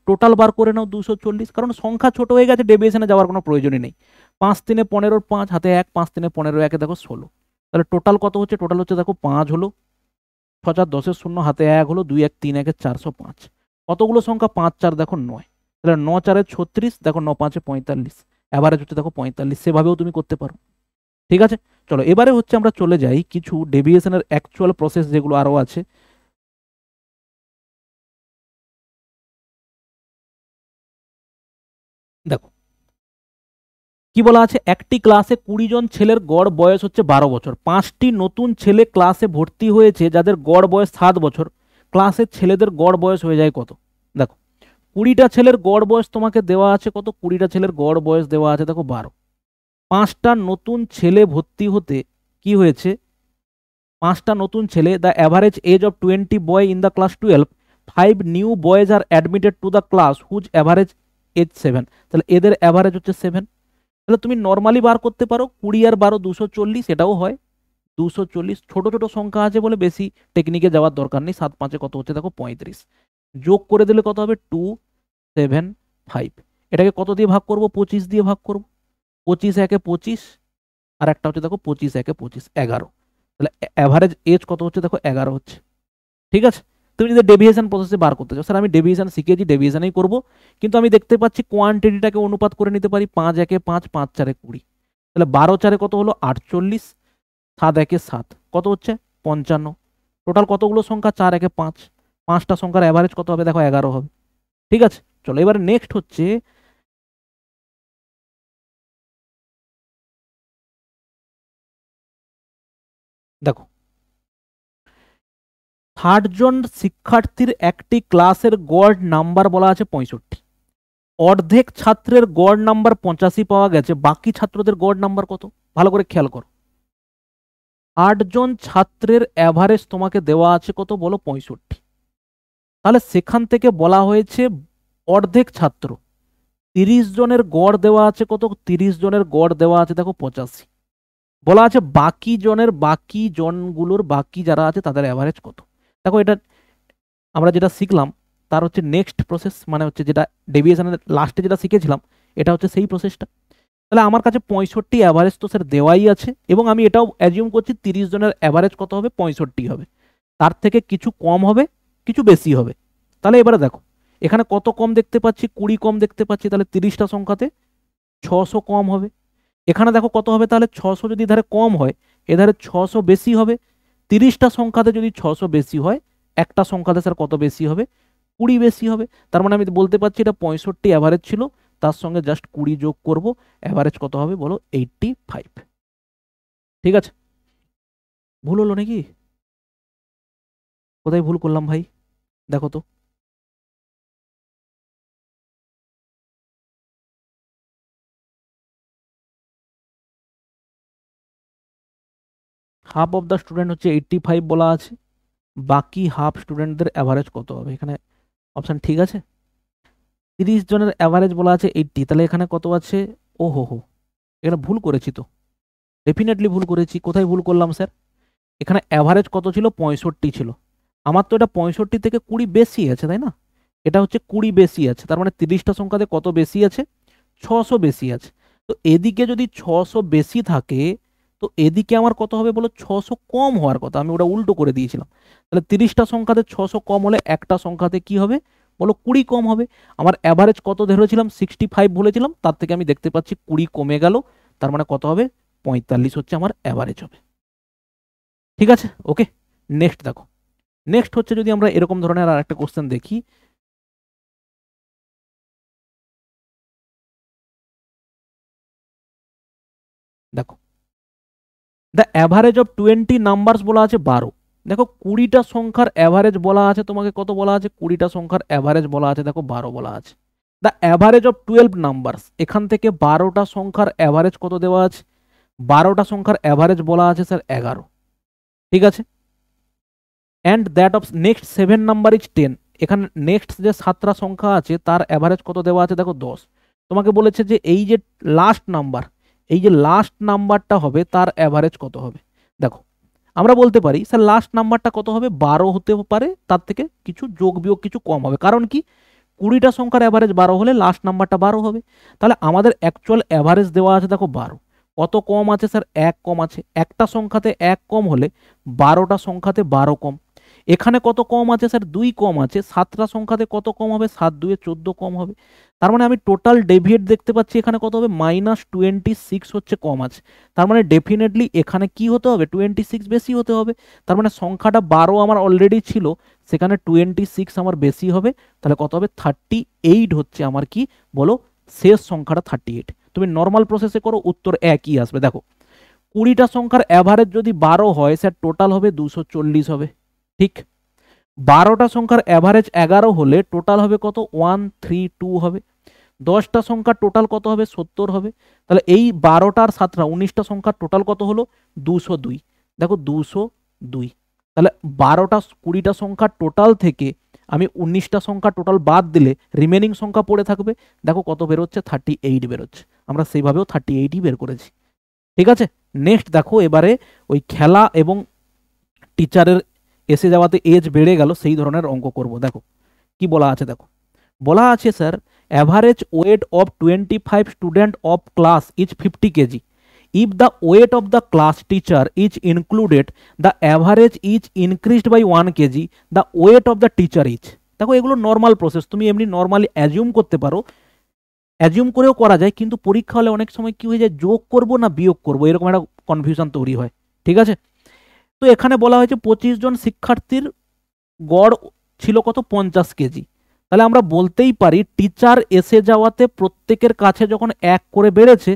টোটাল বার করে নাও 240, কারণ সংখ্যা ছোট হয়ে গেছে, ডেভিয়েশনে যাওয়ার কোনো প্রয়োজনই নেই। 5 3 15, 5 হাতে 1, 5 3 15, 1 দেখো 16, তাহলে টোটাল কত হচ্ছে, টোটাল হচ্ছে দেখো 5 হলো, 6 4 10 শূন্য, হাতে 1 হলো, 2 1 3 1 405, কতগুলো সংখ্যা 5 4 দেখো 9, তাহলে 9 4 36, দেখো 9 5 45, অ্যাভারেজ হচ্ছে দেখো 45, সেভাবেও তুমি করতে পারো। ঠিক আছে, চলো এবারে হচ্ছে আমরা চলে যাই কিছু ডেভিয়েশনের অ্যাকচুয়াল প্রসেস যেগুলো আরো আছে। দেখো কি বলা আছে, একটি ক্লাসে 20 জন ছেলের গড় বয়স হচ্ছে 12 বছর, 5টি নতুন ছেলে ক্লাসে ভর্তি হয়েছে যাদের গড় বয়স 7 বছর, ক্লাসের ছেলেদের গড় বয়স হয়ে যায় কত। দেখো 20টা ছেলের গড় বয়স তোমাকে দেওয়া আছে কত, 20টা ছেলের গড় বয়স দেওয়া আছে দেখো 12, 5টা নতুন ছেলে ভর্তি হতে কি হয়েছে, 5টা নতুন ছেলে, the average age of 20 boy in the class 12, 5 new boys are admitted to the class whose average age 7, তাহলে এদের অ্যাভারেজ হচ্ছে 7, তাহলে তুমি নর্মালি বার করতে পারো 20 আর 12 240, এটাও হয় 240, ছোট ছোট সংখ্যা আছে বলে বেশি টেকনিকে যাওয়ার দরকার নেই, 7 5 কত হচ্ছে দেখো 35, যোগ করে দিলে কত হবে 2 7 5, এটাকে কত দিয়ে ভাগ করব 25 দিয়ে ভাগ করব, 25 একে 25, আর একটা হচ্ছে দেখো 25 একে 25 11, তাহলে অ্যাভারেজ এজ কত হচ্ছে দেখো 11 হচ্ছে। ঠিক আছে, তুমি যদি ডেভিয়েশন প্রসেসে বার করতে চাও, স্যার আমি ডেভিয়েশন শিখেছি ডেভিয়েশনই করব, কিন্তু আমি দেখতে পাচ্ছি কোয়ান্টিটিটাকে অনুপাত করে নিতে পারি, 5 একে 5, 5 4 20, তাহলে 12 4 কত হলো 48, 7 একে 7 কত হচ্ছে 55, টোটাল কতগুলো সংখ্যা 4 একে 5, 5টা সংখ্যার অ্যাভারেজ কত হবে দেখো 11 হবে। ঠিক আছে, চলো এবারে নেক্সট হচ্ছে দেখো, 60 জন শিক্ষার্থীর একটি ক্লাসের গড় নাম্বার বলা আছে 65, অর্ধেক ছাত্রের গড় নাম্বার 85 পাওয়া গেছে, বাকি ছাত্রদের গড় নাম্বার কত? ভালো করে খেয়াল করো। 8 জন ছাত্রের অ্যাভারেজ তোমাকে দেওয়া আছে কত বলো? 65। তাহলে সেখান থেকে বলা হয়েছে অর্ধেক ছাত্র, 30 জনের গড় দেওয়া আছে কত? 30 জনের গড় দেওয়া আছে দেখো 85। বলা আছে বাকি জনগুলোর বাকি যারা আছে তাদের অ্যাভারেজ কত। দেখো এটা আমরা যেটা শিখলাম তার হচ্ছে নেক্সট প্রসেস, মানে হচ্ছে যেটা ডেভিয়েশনের লাস্টে যেটা শিখেছিলাম এটা হচ্ছে সেই প্রসেসটা। তাহলে আমার কাছে 65 অ্যাভারেজ তো স্যার দেওয়াই আছে, এবং আমি এটাও অ্যাজিউম করছি 30 জনের অ্যাভারেজ কত হবে? 65 হবে। তার থেকে কিছু কম হবে, কিছু বেশি হবে। তাহলে এবারে দেখো এখানে কত কম দেখতে পাচ্ছি? 20 কম দেখতে পাচ্ছি, তাহলে 30টা সংখ্যাতে 600 কম হবে। এখানে দেখো কত হবে? তাহলে 600 যদি ধারে কম হয়, এধারে 600 বেশি হবে। 30টা সংখ্যাতে যদি 600 বেশি হয়, একটা সংখ্যাতে স্যার কত বেশি হবে? 20 বেশি হবে। তার মানে আমি বলতে পারছি এটা 65 অ্যাভারেজ ছিল, তার সঙ্গে জাস্ট 20 যোগ করব, অ্যাভারেজ কত হবে বলো? 85। ঠিক আছে, ভুল হলো নাকি? কোথায় ভুল করলাম ভাই? দেখো তো। হাফ অফ দ্য স্টুডেন্ট হচ্ছে 85 বলা আছে, বাকি হাফ স্টুডেন্টদের অ্যাভারেজ কত হবে? এখানে অপশন ঠিক আছে। 30 জনের অ্যাভারেজ বলা আছে 80, তাহলে এখানে কত আছে? ও হো, এখানে ভুল করেছি তো, ডেফিনেটলি ভুল করেছি। কোথায় ভুল করলাম স্যার? এখানে অ্যাভারেজ কত ছিল? 65 ছিল। আমার তো এটা 65 থেকে 20 বেশি আছে, তাই না? এটা হচ্ছে 20 বেশি আছে, তার মানে 30টা সংখ্যাতে কত বেশি আছে? 600 বেশি আছে। তো এদিকে যদি 600 বেশি থাকে, তো এদিকে আমার কত হবে বলো? 600 কম হওয়ার কথা, আমি ওটা উল্টো করে দিয়েছিলাম। তাহলে 30টা সংখ্যাতে 600 কম হলে একটা সংখ্যাতে কি হবে বলো? 20 কম হবে। আমার অ্যাভারেজ কত ধরেছিলাম? 65 বলেছিলাম, তার থেকে আমি দেখতে পাচ্ছি 20 কমে গেল, তার মানে কত হবে? 45 হচ্ছে আমার অ্যাভারেজ হবে। ঠিক আছে, ওকে। নেক্সট দেখো, নেক্সট হচ্ছে যদি আমরা এরকম ধরনের আর একটা কোশ্চেন দেখি। দেখো, দ্য অ্যাভারেজ অফ 20 নাম্বারস বলা আছে 12। দেখো 20টা সংখ্যার অ্যাভারেজ বলা আছে তোমাকে কত বলা আছে? 20টা সংখ্যার অ্যাভারেজ বলা আছে দেখো 12 বলা আছে। দ্য অ্যাভারেজ অফ 12 নাম্বারস, এখান থেকে 12টা সংখ্যার অ্যাভারেজ কত দেওয়া আছে? 12টা সংখ্যার অ্যাভারেজ বলা আছে স্যার 11। ঠিক আছে, and that of next 7 number is 10। এখানে নেক্সট যে 7টা সংখ্যা আছে তার অ্যাভারেজ কত দেওয়া আছে দেখো 10। তোমাকে বলেছে যে এই যে লাস্ট নাম্বার, এই যে লাস্ট নাম্বারটা হবে তার অ্যাভারেজ কত হবে। দেখো আমরা বলতে পারি স্যার লাস্ট নাম্বারটা কত হবে? 12 হতে পারে, তার থেকে কিছু যোগ বিয়োগ কিছু কম হবে। কারণ কি? 20টা সংখ্যার অ্যাভারেজ 12 হলে লাস্ট নাম্বারটা 12 হবে। তাহলে আমাদের অ্যাকচুয়াল অ্যাভারেজ দেওয়া আছে দেখো 12। কত কম আছে স্যার? 1 কম আছে। একটা সংখ্যাতে 1 কম হলে 12টা সংখ্যাতে 12 কম। এখানে কত কম আছে স্যার? 2 কম আছে। 7টা সংখ্যাতে কত কম হবে? 7 2 14 কম হবে। তার মানে আমি টোটাল ডেভিয়েট দেখতে পাচ্ছি এখানে কত হবে? -26 হচ্ছে কম আছে। তার মানে ডেফিনেটলি এখানে কি হতে হবে? 26 বেশি হতে হবে। তার মানে সংখ্যাটা 12 আমার অলরেডি ছিল, সেখানে 26 আমার বেশি হবে। তাহলে কত হবে? 38 হচ্ছে আমার কি বলো? শেষ সংখ্যাটা 38। তুমি নর্মাল প্রসেসে করো, উত্তর একই আসবে। দেখো 20টা সংখ্যার অ্যাভারেজ যদি 12 হয় স্যার, টোটাল হবে 240 হবে। ঠিক, 12টা সংখ্যার অ্যাভারেজ 11 হলে টোটাল হবে কত? 132 হবে। 10টা সংখ্যার টোটাল কত হবে? 70 হবে। তাহলে এই 12টার 7টা 19টা সংখ্যার টোটাল কত হলো? 202। দেখো 202। তাহলে 12টা 20টা সংখ্যার টোটাল থেকে আমি 19টা সংখ্যা টোটাল বাদ দিলে রিমেনিং সংখ্যা পড়ে থাকবে। দেখো কত বেরোচ্ছে? 38 বেরোচ্ছে। আমরা সেইভাবেও 38ই বের করেছি। ঠিক আছে, নেক্সট দেখো এবারে ওই খেলা এবং টিচারের এসে যাওয়াতে এজ বেড়ে গেল সেই ধরনের অঙ্ক করব। দেখো কি বলা আছে, দেখো বলা আছে sir average weight of 25 student of class is 50 kg. If the weight of the class teacher is included, the average is increased by 1 kg, the weight of the teacher is. দেখো এগুলো নর্মাল প্রসেস, তুমি এমনি normally assume করতে পারো, assume করেও করা যায়, কিন্তু পরীক্ষা হলে অনেক সময় কি হয়ে যায়, যোগ করব না বিয়োগ করব এরকম একটা কনফিউশন তৈরি হয়। ঠিক আছে, তো এখানে বলা হয়েছে 25 জন শিক্ষার্থীর গড় ছিল কত? 50 কেজি। তাহলে আমরা বলতেই পারি টিচার এসে যাওয়াতে প্রত্যেকের কাছে যখন 1 করে বেড়েছে,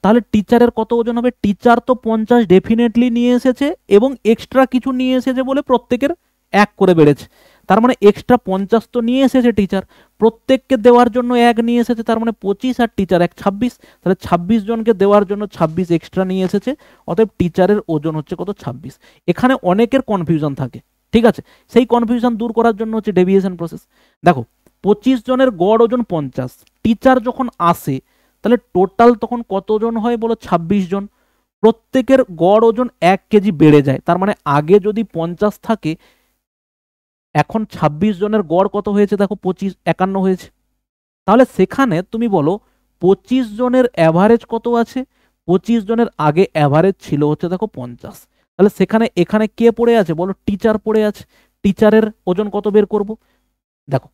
তাহলে টিচারের কত ওজন হবে? টিচার তো 50 ডেফিনেটলি নিয়ে এসেছে এবং এক্সট্রা কিছু নিয়ে এসেছে বলে প্রত্যেকের 1 করে বেড়েছে। তার মানে এক্সট্রা 50 তো নিয়ে এসেছে টিচার, প্রত্যেককে দেওয়ার জন্য 1 নিয়ে এসেছে, তার মানে 25 আর টিচার 1, 26। তাহলে 26 জনকে দেওয়ার জন্য 26 এক্সট্রা নিয়ে এসেছে, অতএব টিচারের ওজন হচ্ছে কত? 26। এখানে অনেকের কনফিউশন থাকে, ঠিক আছে? সেই কনফিউশন দূর করার জন্য হচ্ছে ডেভিয়েশন প্রসেস। দেখো 25 জনের গড় ওজন 50, টিচার যখন আসে তাহলে টোটাল তখন কতজন হয় বলো? 26 জন। প্রত্যেকের গড় ওজন 1 কেজি বেড়ে যায়, তার মানে আগে যদি 50 থাকে, এখন 26 জনের গড় কত হয়েছে দেখো? 25, 51 হয়েছে। তাহলে সেখানে তুমি বলো 25 জনের অ্যাভারেজ কত আছে? 25 জনের আগে অ্যাভারেজ ছিল হচ্ছে দেখো 50। তাহলে সেখানে এখানে কে পড়ে আছে বলো? টিচার পড়ে আছে। টিচারের ওজন কত বের করব? দেখো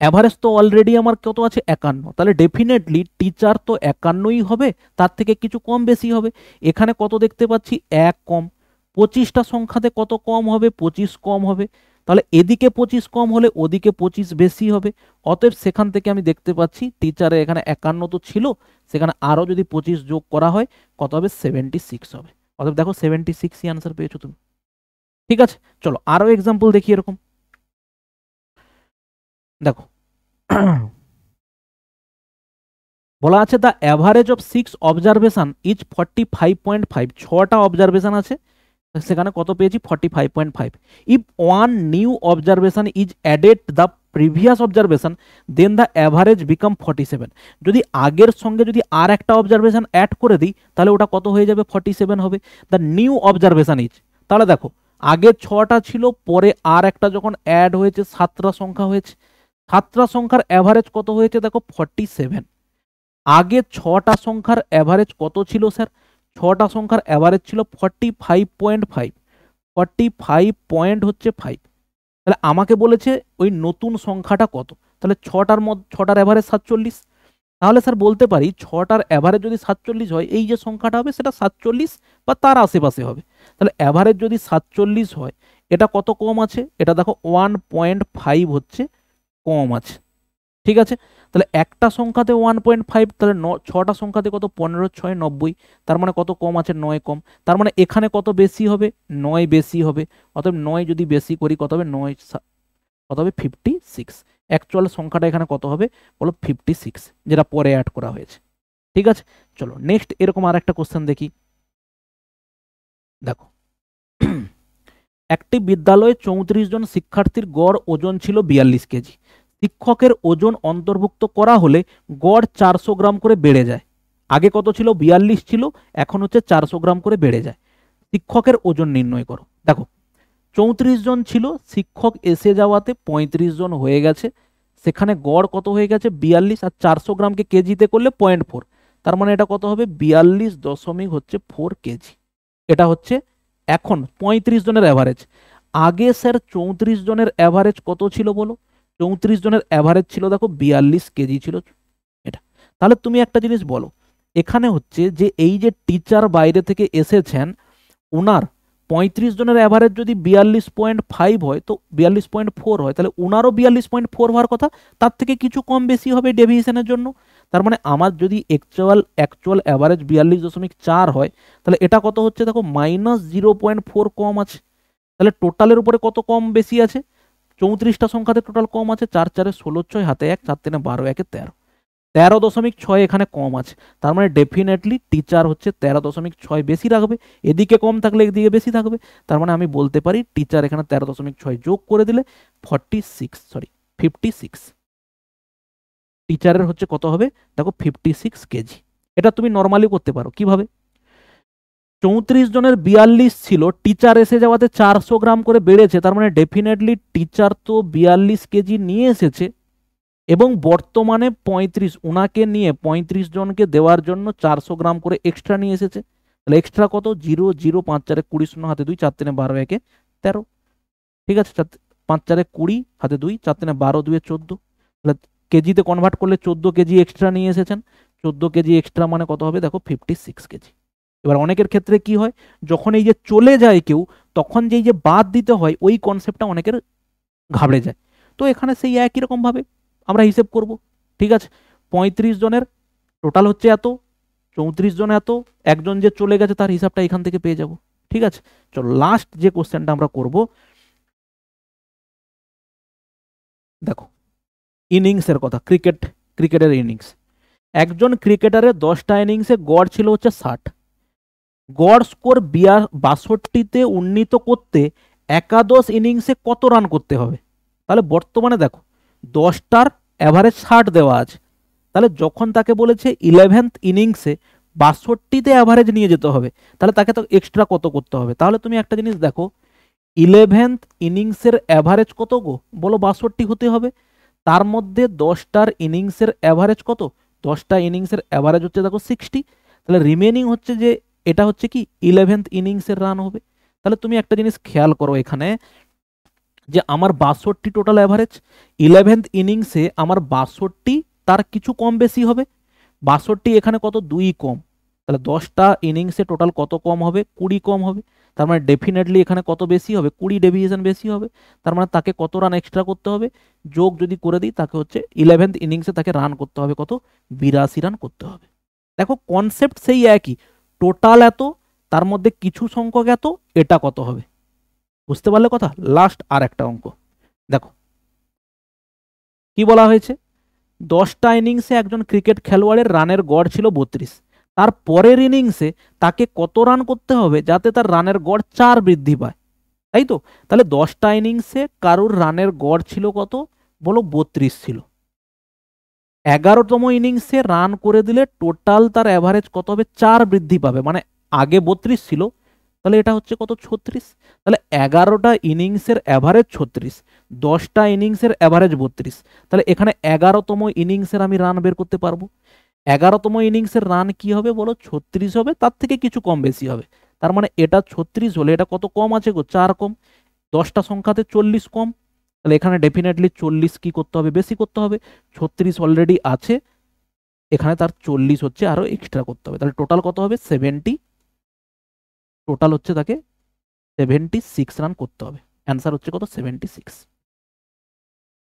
অ্যাভারেজ তো অলরেডি আমার কত আছে? 51, তাহলে ডেফিনেটলি টিচার তো 51ই হবে, তার থেকে কিছু কম বেশি হবে। এখানে কত দেখতে পাচ্ছি? 1 কম। 25টা সংখ্যাতে কত কম হবে? 25 কম হবে। তাহলে এদিকে 25 কম হলে ওদিকে 25 বেশি হবে। অতএব সেখান থেকে আমি দেখতে পাচ্ছি টিচারে এখানে 51 তো ছিল, সেখানে আরো যদি 25 যোগ করা হয় কত হবে? 76 হবে। অতএব দেখো 76ই আনসার পেয়েছো তুমি। ঠিক আছে, চলো আরো এক্সাম্পল দেখি এরকম। দেখো বলা আছে the average of 6 observation is 45.5। 6টা অবজারভেশন আছে, সেখানে কত পেয়েছি? 45.5। If one new observation is added the previous observation then the average become 47। যদি আগের সঙ্গে যদি আর একটা অবজারভেশন অ্যাড করে দিই তাহলে ওটা কত হয়ে যাবে? 47 হবে। দ্য নিউ অবজারভেশন ইজ, তাহলে দেখো আগে 6টা ছিল, পরে আর একটা যখন অ্যাড হয়েছে 7টা সংখ্যা হয়েছে, 7টা সংখ্যার অ্যাভারেজ কত হয়েছে দেখো? 47। আগে 6টা সংখ্যার অ্যাভারেজ কত ছিল স্যার? 6টা সংখ্যার অ্যাভারেজ ছিল 45.5। 45 পয়েন্ট হচ্ছে 5। তাহলে আমাকে বলেছে ওই নতুন সংখ্যাটা কত, তাহলে 6টার মধ্যে 6টার অ্যাভারেজ 47। তাহলে স্যার বলতে পারি 6টার অ্যাভারেজ যদি 47 হয়, এই যে সংখ্যাটা হবে সেটা 47 বা তার আশেপাশে হবে। তাহলে অ্যাভারেজ যদি 47 হয়, এটা কত কম আছে? এটা দেখো 1.5 হচ্ছে কম আছে। ঠিক আছে, তাহলে একটা সংখ্যাতে 1.5, তাহলে 6টা সংখ্যাতে কত? 15 6 90, তার মানে কত কম আছে? 9 কম। তার মানে এখানে কত বেশি হবে? 9 বেশি হবে। অতএব 9 যদি বেশি করি কত হবে? 9 কত হবে? 56। অ্যাকচুয়াল সংখ্যাটা এখানে কত হবে বলো? 56, যেটা পরে অ্যাড করা হয়েছে। ঠিক আছে, চলো নেক্সট এরকম আর একটা কোশ্চেন দেখি। দেখো একটি বিদ্যালয়ে 34 জন শিক্ষার্থীর গড় ওজন ছিল 42 কেজি। শিক্ষকের ওজন অন্তর্ভুক্ত করা হলে গড় 400 গ্রাম করে বেড়ে যায়। আগে কত ছিল? 42 ছিল, এখন হচ্ছে 400 গ্রাম করে বেড়ে যায়। শিক্ষকের ওজন নির্ণয় করো। দেখো 34 জন ছিল, শিক্ষক এসে যাওয়াতে 35 জন হয়ে গেছে, সেখানে গড় কত হয়ে গেছে? 42, আর 400 গ্রামকে কেজিতে করলে 0.4, তার মানে এটা কত হবে? 42.4 কেজি। এটা হচ্ছে এখন 35 জনের অ্যাভারেজ। আগে স্যার 34 জনের অ্যাভারেজ কত ছিল বলো? 34 জনের অ্যাভারেজ ছিল দেখো 42 কেজি ছিল এটা। তাহলে তুমি একটা জিনিস বলো, এখানে হচ্ছে যে এই যে টিচার বাইরে থেকে এসেছেন, উনার 35 জনের অ্যাভারেজ যদি 42.5 হয় তো 42.4 হয়, তাহলে উনারও 42.4 হওয়ার কথা, তার থেকে কিছু কম বেশি হবে ডেভিয়েশনের জন্য। তার মানে আমার যদি অ্যাকচুয়াল অ্যাভারেজ 42.4 হয়, তাহলে এটা কত হচ্ছে দেখো? -0.4 কম আছে। তাহলে টোটালের উপরে কত কম বেশি আছে? 34টা সংখ্যাতে টোটাল কম আছে। 4 4 16 6 হাতে 1, 4 3 12, 1 13, 13.6 এখানে কম আছে। তার মানে ডেফিনেটলি টিচার হচ্ছে 13.6 বেশি রাখবে, এদিকে কম থাকলে এদিকে বেশি থাকবে। তার মানে আমি বলতে পারি টিচার এখানে 13.6 যোগ করে দিলে 56। টিচারের হচ্ছে কত হবে দেখো? 56 কেজি। এটা তুমি নর্মালি করতে পারো কিভাবে? 34 জনের 42 ছিল, টিচার এসে যাওয়াতে 400 গ্রাম করে বেড়েছে, তার মানে ডেফিনেটলি টিচার তো 42 কেজি নিয়ে এসেছে এবং বর্তমানে 35, উনাকে নিয়ে 35 জনকে দেওয়ার জন্য 400 গ্রাম করে এক্সট্রা নিয়ে এসেছে। তাহলে এক্সট্রা কত? 0 0 5 4 20 শূন্য হাতে 2, 4 3 12, 1 13। ঠিক আছে, 5 4 20 হাতে 2, 4 3 12, 2 14। তাহলে কেজিতে কনভার্ট করলে 14 কেজি এক্সট্রা নিয়ে এসেছেন। 14 কেজি এক্সট্রা মানে কত হবে দেখো? 56 কেজি। এবার অনেকের ক্ষেত্রে কি হয়, যখন এই যে চলে যায় কেউ, তখন যেই যে বাদ দিতে হয় ওই কনসেপ্টটা অনেকের ঘাবড়ে যায়। তো এখানে সেই একই রকম ভাবে আমরা হিসেব করব। ঠিক আছে, 35 জনের টোটাল হচ্ছে এত, 34 জন এত, একজন যে চলে গেছে তার হিসাবটা এখান থেকে পেয়ে যাব। ঠিক আছে, চলো লাস্ট যে কোশ্চেনটা আমরা করব, দেখো ইনিংসের কথা, ক্রিকেটের ইনিংস। একজন ক্রিকেটারের 10টা ইনিংসে গড় ছিল হচ্ছে 60। গড় স্কোর 62তে উন্নীত করতে একাদশ ইনিংসে কত রান করতে হবে? তাহলে বর্তমানে দেখো 10টার অ্যাভারেজ 60 দেওয়া আছে, তাহলে যখন তাকে বলেছে 11th ইনিংসে 62তে অ্যাভারেজ নিয়ে যেতে হবে, তাহলে তাকে তো এক্সট্রা কত করতে হবে? তাহলে তুমি একটা জিনিস দেখো, 11th ইনিংসের অ্যাভারেজ কত গো, বলো 62 হতে হবে। তার মধ্যে 10টার ইনিংসের অ্যাভারেজ কত? 10টা ইনিংসের অ্যাভারেজ হচ্ছে দেখো 60, তাহলে রিমেনিং হচ্ছে যে এটা হচ্ছে কি 11th ইনিংসের রান হবে। তাহলে তুমি একটা জিনিস খেয়াল করো এখানে, যে আমার 62 টোটাল অ্যাভারেজ, 11th ইনিংসে আমার 62 তার কিছু কম বেশি হবে, 62 এখানে কত 2 কম, তাহলে 10টা ইনিংসে টোটাল কত কম হবে? 20 কম হবে। তার মানে ডেফিনেটলি এখানে কত বেশি হবে? 20 ডেভিয়েশন বেশি হবে। তার মানে তাকে কত রান এক্সট্রা করতে হবে? যোগ যদি করে দিই, তাকে হচ্ছে 11th ইনিংসে তাকে রান করতে হবে কত? 82 রান করতে হবে। দেখো কনসেপ্ট সেই একই, টোটাল এত, তার মধ্যে কিছু সংখ্যক এত, এটা কত হবে? বুঝতে পারলে কথা? লাস্ট আর একটা অঙ্ক দেখো, কি বলা হয়েছে, 10টা ইনিংসে একজন ক্রিকেট খেলোয়াড়ের রানের গড় ছিল 32, তার পরের ইনিংসে তাকে কত রান করতে হবে যাতে তার রানের গড় 4 বৃদ্ধি পায়, তাই তো? তাহলে 10টা ইনিংসে কারুর রানের গড় ছিল কত, বলো 32 ছিল। 11তম ইনিংসে রান করে দিলে টোটাল তার অ্যাভারেজ কত হবে? 4 বৃদ্ধি পাবে, মানে আগে 32 ছিল, তাহলে এটা হচ্ছে কত? 36। তাহলে 11টা ইনিংসের অ্যাভারেজ 36, 10টা ইনিংসের অ্যাভারেজ 32, তাহলে এখানে 11তম ইনিংসের আমি রান বের করতে পারবো। 11তম ইনিংসের রান কি হবে বলো? 36 হবে, তার থেকে কিছু কম বেশি হবে। তার মানে এটা 36 হলে এটা কত কম আছে গো? 4 কম। 10টা সংখ্যাতে 40 কম, তাহলে এখানে ডেফিনেটলি 40 কি করতে হবে? বেশি করতে হবে। 36 অলরেডি আছে, এখানে তার 40 হচ্ছে আরো এক্সট্রা করতে হবে, তাহলে টোটাল কত হবে? 70। টোটাল হচ্ছে তাকে 76 রান করতে হবে। অ্যান্সার হচ্ছে কত? 76।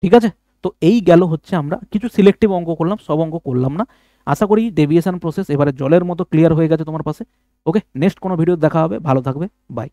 ঠিক আছে, তো এই গেল হচ্ছে আমরা কিছু সিলেক্টিভ অঙ্ক করলাম, সব অঙ্ক করলাম না। আশা করি ডেভিয়েশন প্রসেস এবারে জলের মতো ক্লিয়ার হয়ে গেছে তোমার পাশে। ওকে, নেক্সট কোনো ভিডিও দেখা হবে, ভালো থাকবে, বাই।